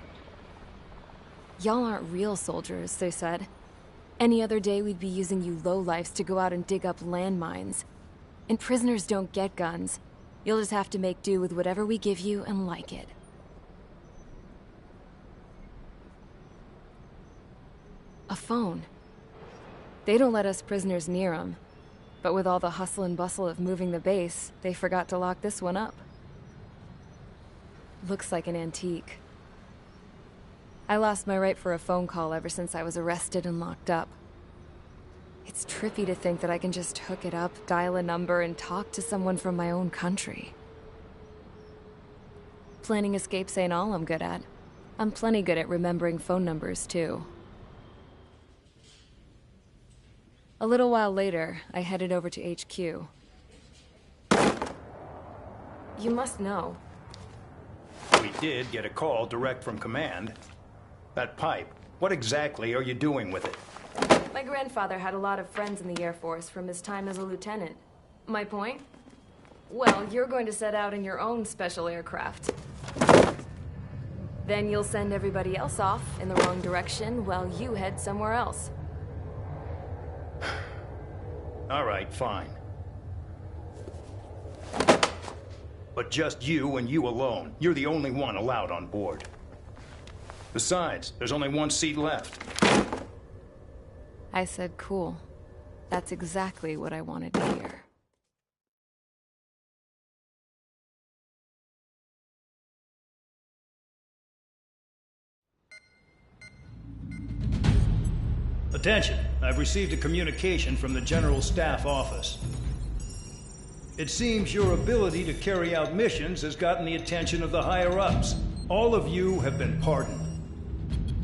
Speaker 11: Y'all aren't real soldiers, they said. Any other day we'd be using you lowlifes to go out and dig up landmines. And prisoners don't get guns. You'll just have to make do with whatever we give you and like it. A phone. They don't let us prisoners near them. But with all the hustle and bustle of moving the base, they forgot to lock this one up. Looks like an antique. I lost my right for a phone call ever since I was arrested and locked up. It's trippy to think that I can just hook it up, dial a number, and talk to someone from my own country. Planning escapes ain't all I'm good at. I'm plenty good at remembering phone numbers, too. A little while later, I headed over to HQ. You must know.
Speaker 4: We did get a call direct from command. That pipe, what exactly are you doing with it?
Speaker 11: My grandfather had a lot of friends in the Air Force from his time as a lieutenant. My point? Well, you're going to set out in your own special aircraft. Then you'll send everybody else off in the wrong direction while you head somewhere else.
Speaker 4: All right, fine. But just you and you alone. You're the only one allowed on board. Besides, there's only one seat left.
Speaker 11: I said cool. That's exactly what I wanted to hear.
Speaker 4: Attention, I've received a communication from the General Staff Office. It seems your ability to carry out missions has gotten the attention of the higher-ups. All of you have been pardoned.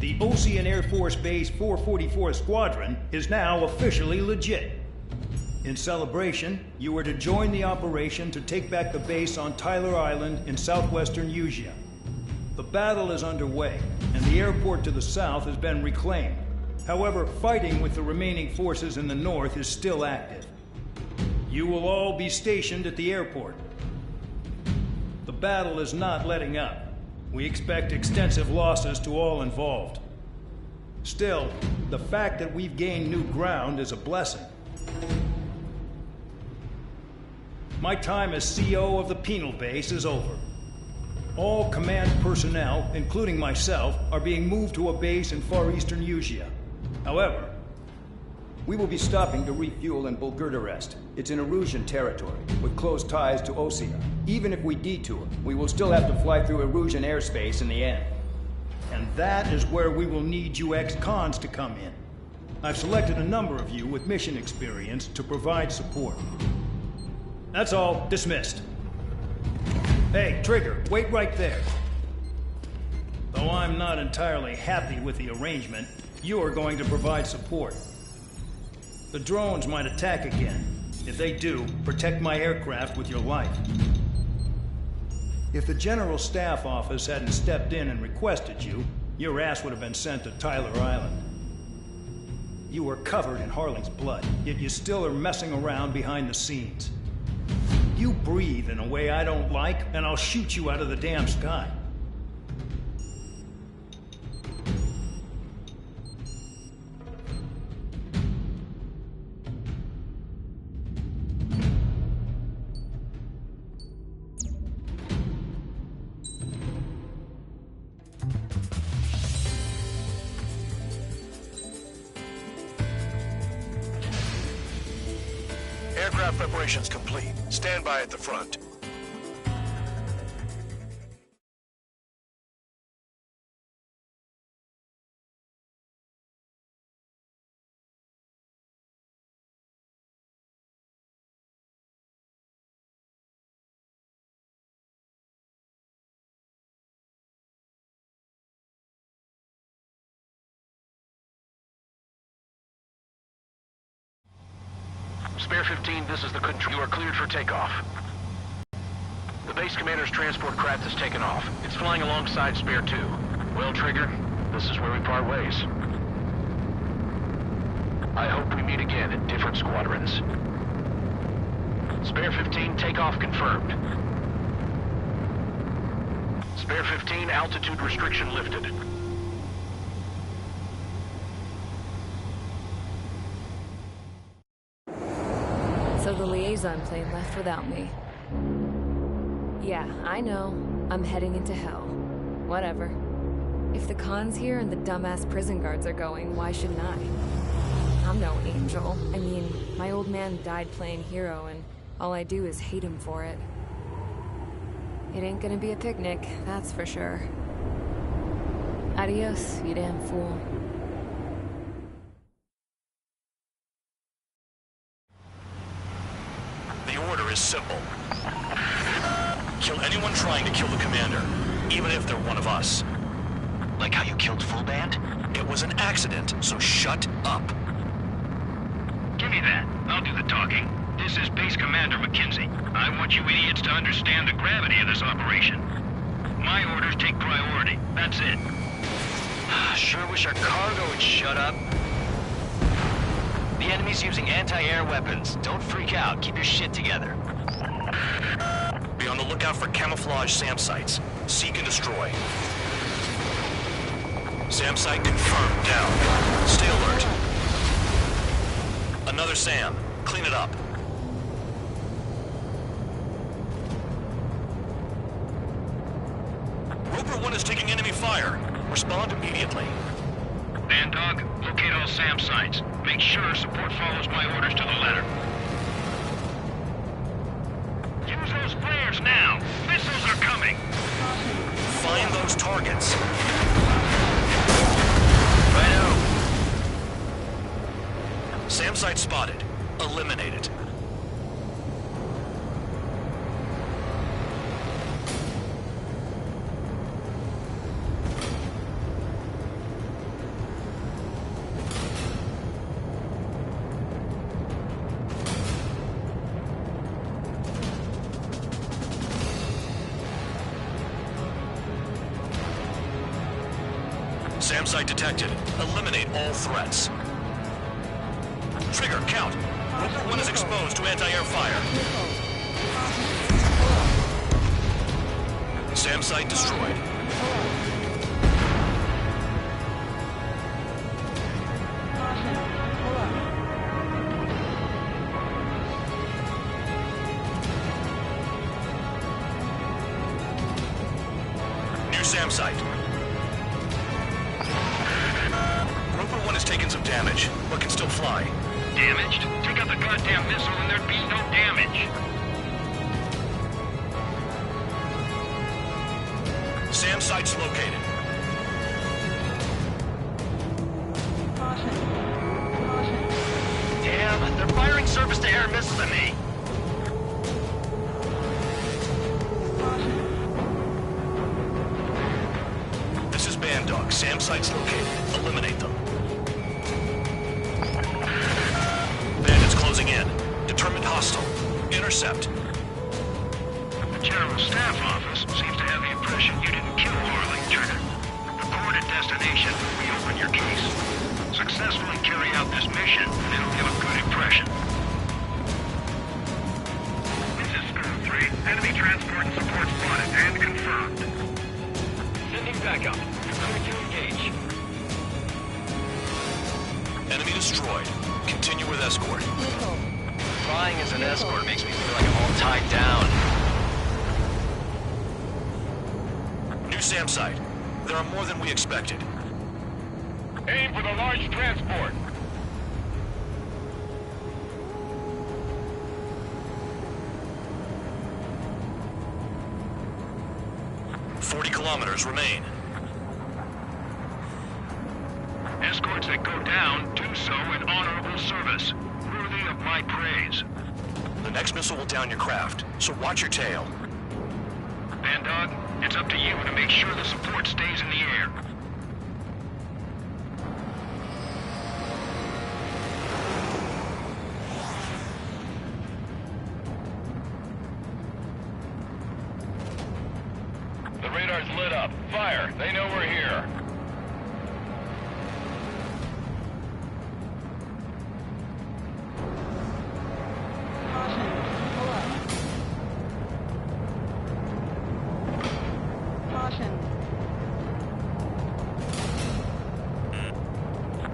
Speaker 4: The Ocean Air Force Base 444 Squadron is now officially legit. In celebration, you are to join the operation to take back the base on Tyler Island in southwestern Usea. The battle is underway, and the airport to the south has been reclaimed. However, fighting with the remaining forces in the north is still active. You will all be stationed at the airport. The battle is not letting up. We expect extensive losses to all involved. Still, the fact that we've gained new ground is a blessing. My time as CO of the penal base is over. All command personnel, including myself, are being moved to a base in far eastern Usea. However, we will be stopping to refuel in Bulgurdarest. It's in Erusian territory, with close ties to Osea. Even if we detour, we will still have to fly through Erusian airspace in the end. And that is where we will need you ex-cons to come in. I've selected a number of you with mission experience to provide support. That's all. Dismissed. Hey, Trigger, wait right there. Though I'm not entirely happy with the arrangement, you are going to provide support. The drones might attack again. If they do, protect my aircraft with your life. If the General Staff Office hadn't stepped in and requested you, your ass would have been sent to Tyler Island. You were covered in Harling's blood, yet you still are messing around behind the scenes. You breathe in a way I don't like, and I'll shoot you out of the damn sky.
Speaker 6: Aircraft preparations complete. Stand by at the front.
Speaker 7: Spare 15, this is the control. You are cleared for takeoff. The base commander's transport craft has taken off. It's flying alongside Spare 2. Well, Trigger, this is where we part ways. I hope we meet again in different squadrons. Spare 15, takeoff confirmed. Spare 15, altitude restriction lifted.
Speaker 11: So the liaison plane left without me. Yeah, I know. I'm heading into hell. Whatever. If the con's here and the dumbass prison guards are going, why shouldn't I? I'm no angel. I mean, my old man died playing hero, and all I do is hate him for it. It ain't gonna be a picnic, that's for sure. Adios, you damn fool.
Speaker 6: Simple. Kill anyone trying to kill the commander, even if they're one of us.
Speaker 7: Like how you killed Full Band?
Speaker 6: It was an accident, so shut up.
Speaker 9: Give me that. I'll do the talking. This is Base Commander McKenzie. I want you idiots to understand the gravity of this operation. My orders take priority. That's it.
Speaker 7: Sure wish our cargo would shut up. The enemy's using anti-air weapons. Don't freak out. Keep your shit together.
Speaker 6: Be on the lookout for camouflage SAM sites. Seek and destroy. SAM site confirmed. Down. Stay alert. Another SAM. Clean it up. Roper 1 is taking enemy fire. Respond immediately.
Speaker 9: Bandog, locate all SAM sites. Make sure support follows my orders to the letter. Use those flares now! Missiles are coming!
Speaker 6: Find those targets.
Speaker 7: Righto.
Speaker 6: site spotted. Eliminate it. SAM site detected. Eliminate all threats. Trigger, count. Rover 1 is exposed to anti-air fire. SAM site destroyed. New SAM site. Rover 1 has taken some damage, but can still fly.
Speaker 9: Damaged? Take out the goddamn missile and there'd be no damage.
Speaker 6: SAM site's located.
Speaker 9: Damn, they're firing surface-to-air missiles at me.
Speaker 6: This is Bandog. SAM site's located. Eliminate them. Bandits closing in. Determined hostile. Intercept.
Speaker 9: The General Staff Office seems to have the impression you didn't kill Harley, Trigger. Report at destination. Reopen your case. Successfully carry out this mission, and it'll give a good impression. This is School 3. Enemy transport and support spotted and confirmed. Sending backup. Ready to engage.
Speaker 6: Enemy destroyed. Continue with escort.
Speaker 7: Flying as an escort makes me feel like I'm all tied down.
Speaker 6: New SAM site. There are more than we expected.
Speaker 9: Aim for the large transport.
Speaker 6: "40 kilometers remain.
Speaker 9: Escorts that go down do so in honorable service, worthy of my praise.
Speaker 6: The next missile will down your craft, so watch your tail.
Speaker 9: Bandog, it's up to you to make sure the support stays in the air. The radar's lit up. Fire. They know we're here.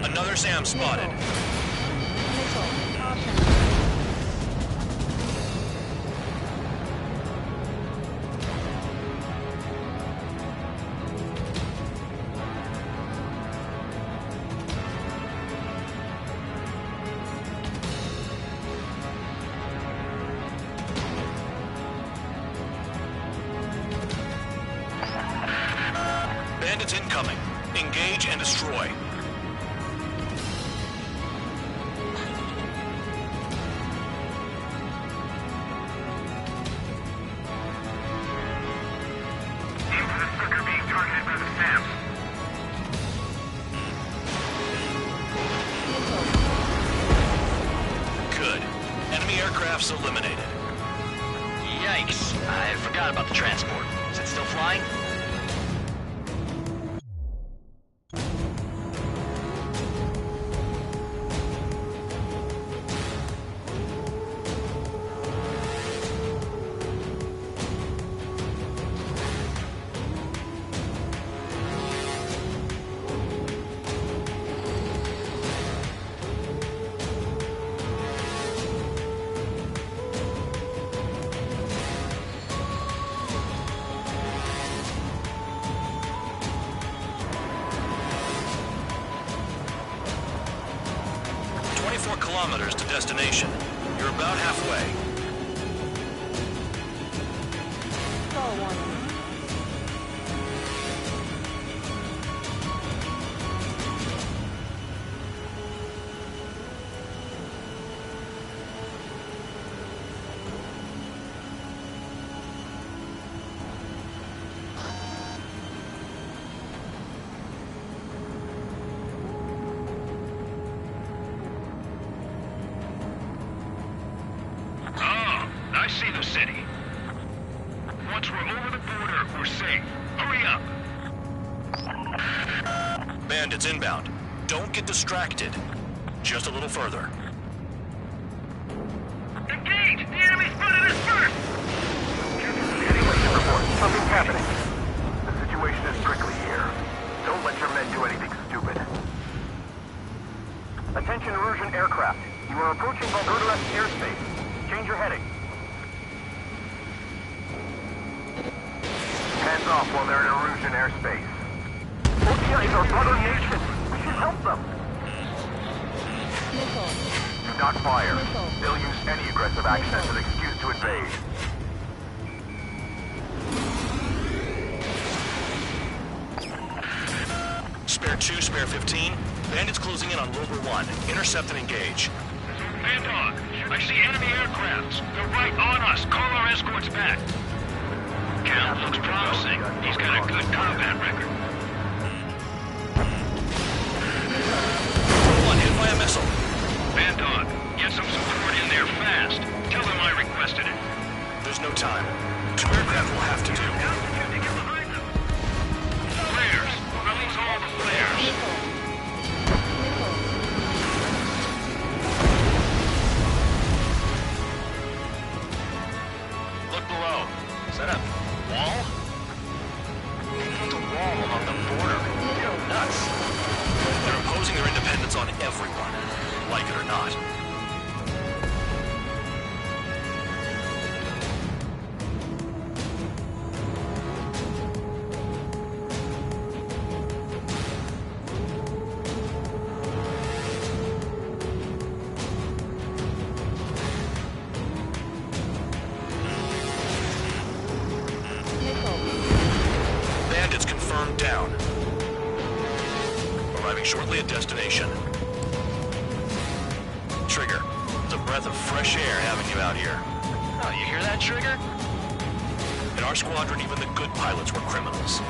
Speaker 6: Another SAM spotted. Bandits incoming. Engage and destroy. Good. Enemy aircraft's eliminated.
Speaker 7: Yikes. I forgot about the transport. Is it still flying? Kilometers to destination. You're about halfway.
Speaker 9: I see the city. Once we're over the border, we're safe. Hurry up.
Speaker 6: Bandits inbound. Don't get distracted. Just a little further.
Speaker 9: Engage! The enemy spotted us first!
Speaker 15: Situation report. Something's happening. The situation is strictly here. Don't let your men do anything stupid. Attention Erusian aircraft. You are approaching Valgerda airspace. Change your heading. Hands off while they're in Erusian airspace. OTI is our brother nation. We should help them. Do not fire. They'll use any aggressive action as an excuse to invade.
Speaker 6: Spare 2, spare 15. Bandits closing in on Rover 1. Intercept and engage.
Speaker 9: Bandog, I see enemy aircrafts. They're right on us. Call our escorts back. Count looks promising. He's got a good combat record.
Speaker 6: Rover 1 hit by a missile.
Speaker 9: Bandog, get some support in there fast. Tell them I requested it.
Speaker 6: There's no time. 2 aircraft will have to do.
Speaker 9: Flares. Release all the flares.
Speaker 6: Look below. Is that a wall? They built a wall along the border. You're nuts. They're imposing their independence on everyone, like it or not. Bandits confirmed down. Arriving shortly at destination. Trigger, it's a breath of fresh air having you out here. Oh, you hear that, Trigger? In our squadron, even the good pilots were criminals.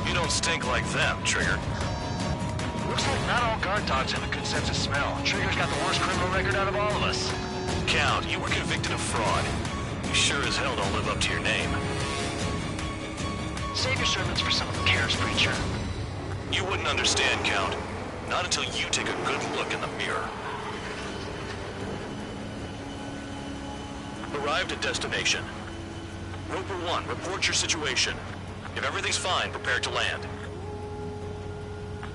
Speaker 6: You don't stink like them, Trigger.
Speaker 7: Looks like not all guard dogs have a good sense of smell. Trigger's got the worst criminal record out of all of us.
Speaker 6: Count, you were convicted of fraud. You sure as hell don't live up to your name.
Speaker 7: Save your sermons for someone who cares, preacher.
Speaker 6: You wouldn't understand, Count. Not until you take a good look in the mirror. Arrived at destination. Roper 1, report your situation. If everything's fine, prepare to land.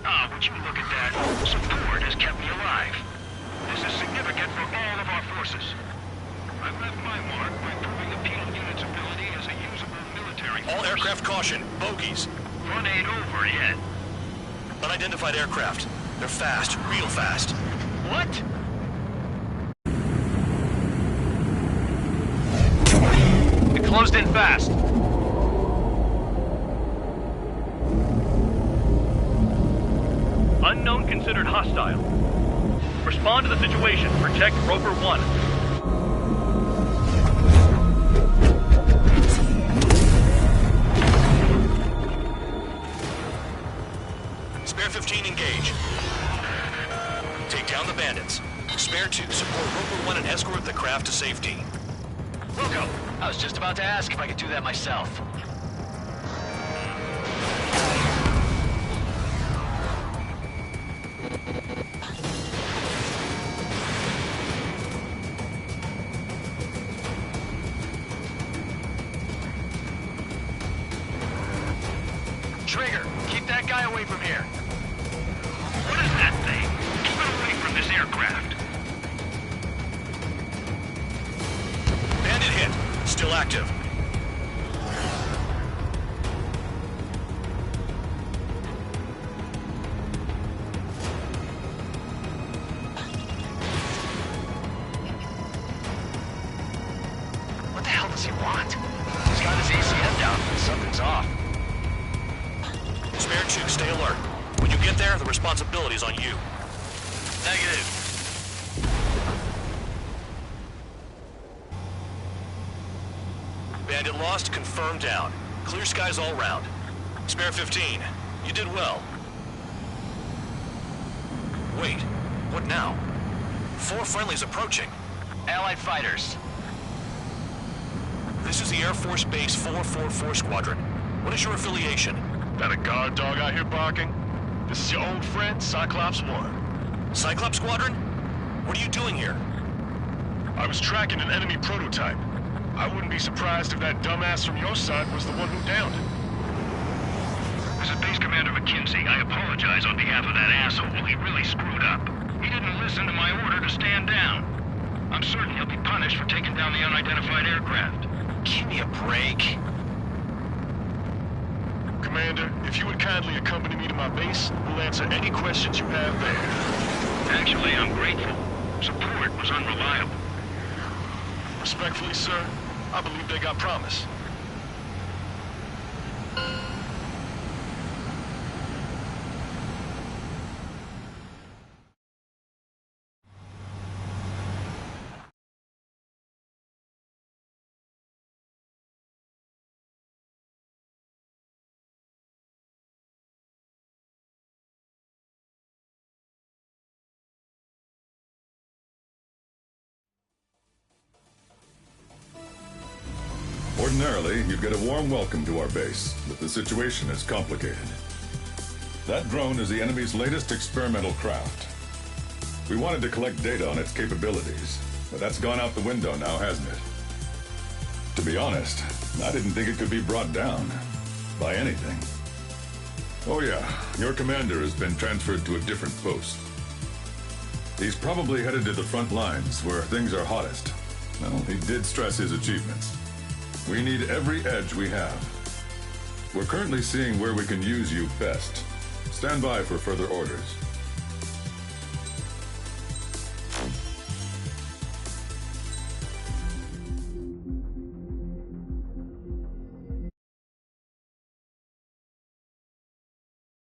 Speaker 9: Ah, would you look at that? Support has kept me alive. This is significant for all of our forces. I've left my mark by proving the penal unit's ability as a usable military force.
Speaker 6: All aircraft caution. Bogies.
Speaker 9: Run ain't over yet.
Speaker 6: Unidentified aircraft. They're fast. Real fast.
Speaker 9: What?
Speaker 7: It closed in fast.
Speaker 14: Unknown considered hostile. Respond to the situation. Protect Roper 1.
Speaker 6: Spare 15, engage. Take down the bandits. Spare 2, support Roper 1 and escort the craft to safety.
Speaker 7: Wilco, I was just about to ask if I could do that myself. Trigger, keep that guy away from here.
Speaker 9: What is that thing? Keep it away from this aircraft.
Speaker 6: Bandit hit. Still active.
Speaker 7: What the hell does he want? He's got his ACM down, but something's off.
Speaker 6: Spare 2, stay alert. When you get there, the responsibility's on you.
Speaker 7: Negative.
Speaker 6: Bandit lost, confirmed down. Clear skies all round. Spare 15. You did well. Wait, what now? 4 friendlies approaching.
Speaker 7: Allied fighters.
Speaker 6: This is the Air Force Base 444 Squadron. What is your affiliation?
Speaker 5: That a guard dog out here barking? This is your old friend, Cyclops 1.
Speaker 6: Cyclops Squadron? What are you doing here?
Speaker 5: I was tracking an enemy prototype. I wouldn't be surprised if that dumbass from your side was the one who downed it.
Speaker 9: This is Base Commander McKenzie. I apologize on behalf of that asshole. He really screwed up. He didn't listen to my order to stand down. I'm certain he'll be punished for taking down the unidentified aircraft.
Speaker 6: Give me a break.
Speaker 5: Commander, if you would kindly accompany me to my base, we'll answer any questions you have there.
Speaker 9: Actually, I'm grateful. Support was unreliable.
Speaker 5: Respectfully, sir, I believe they got promise.
Speaker 16: Ordinarily, you'd get a warm welcome to our base, but the situation is complicated. That drone is the enemy's latest experimental craft. We wanted to collect data on its capabilities, but that's gone out the window now, hasn't it? To be honest, I didn't think it could be brought down by anything. Oh yeah, your commander has been transferred to a different post. He's probably headed to the front lines, where things are hottest. Well, he did stress his achievements. We need every edge we have. We're currently seeing where we can use you best. Stand by for further orders.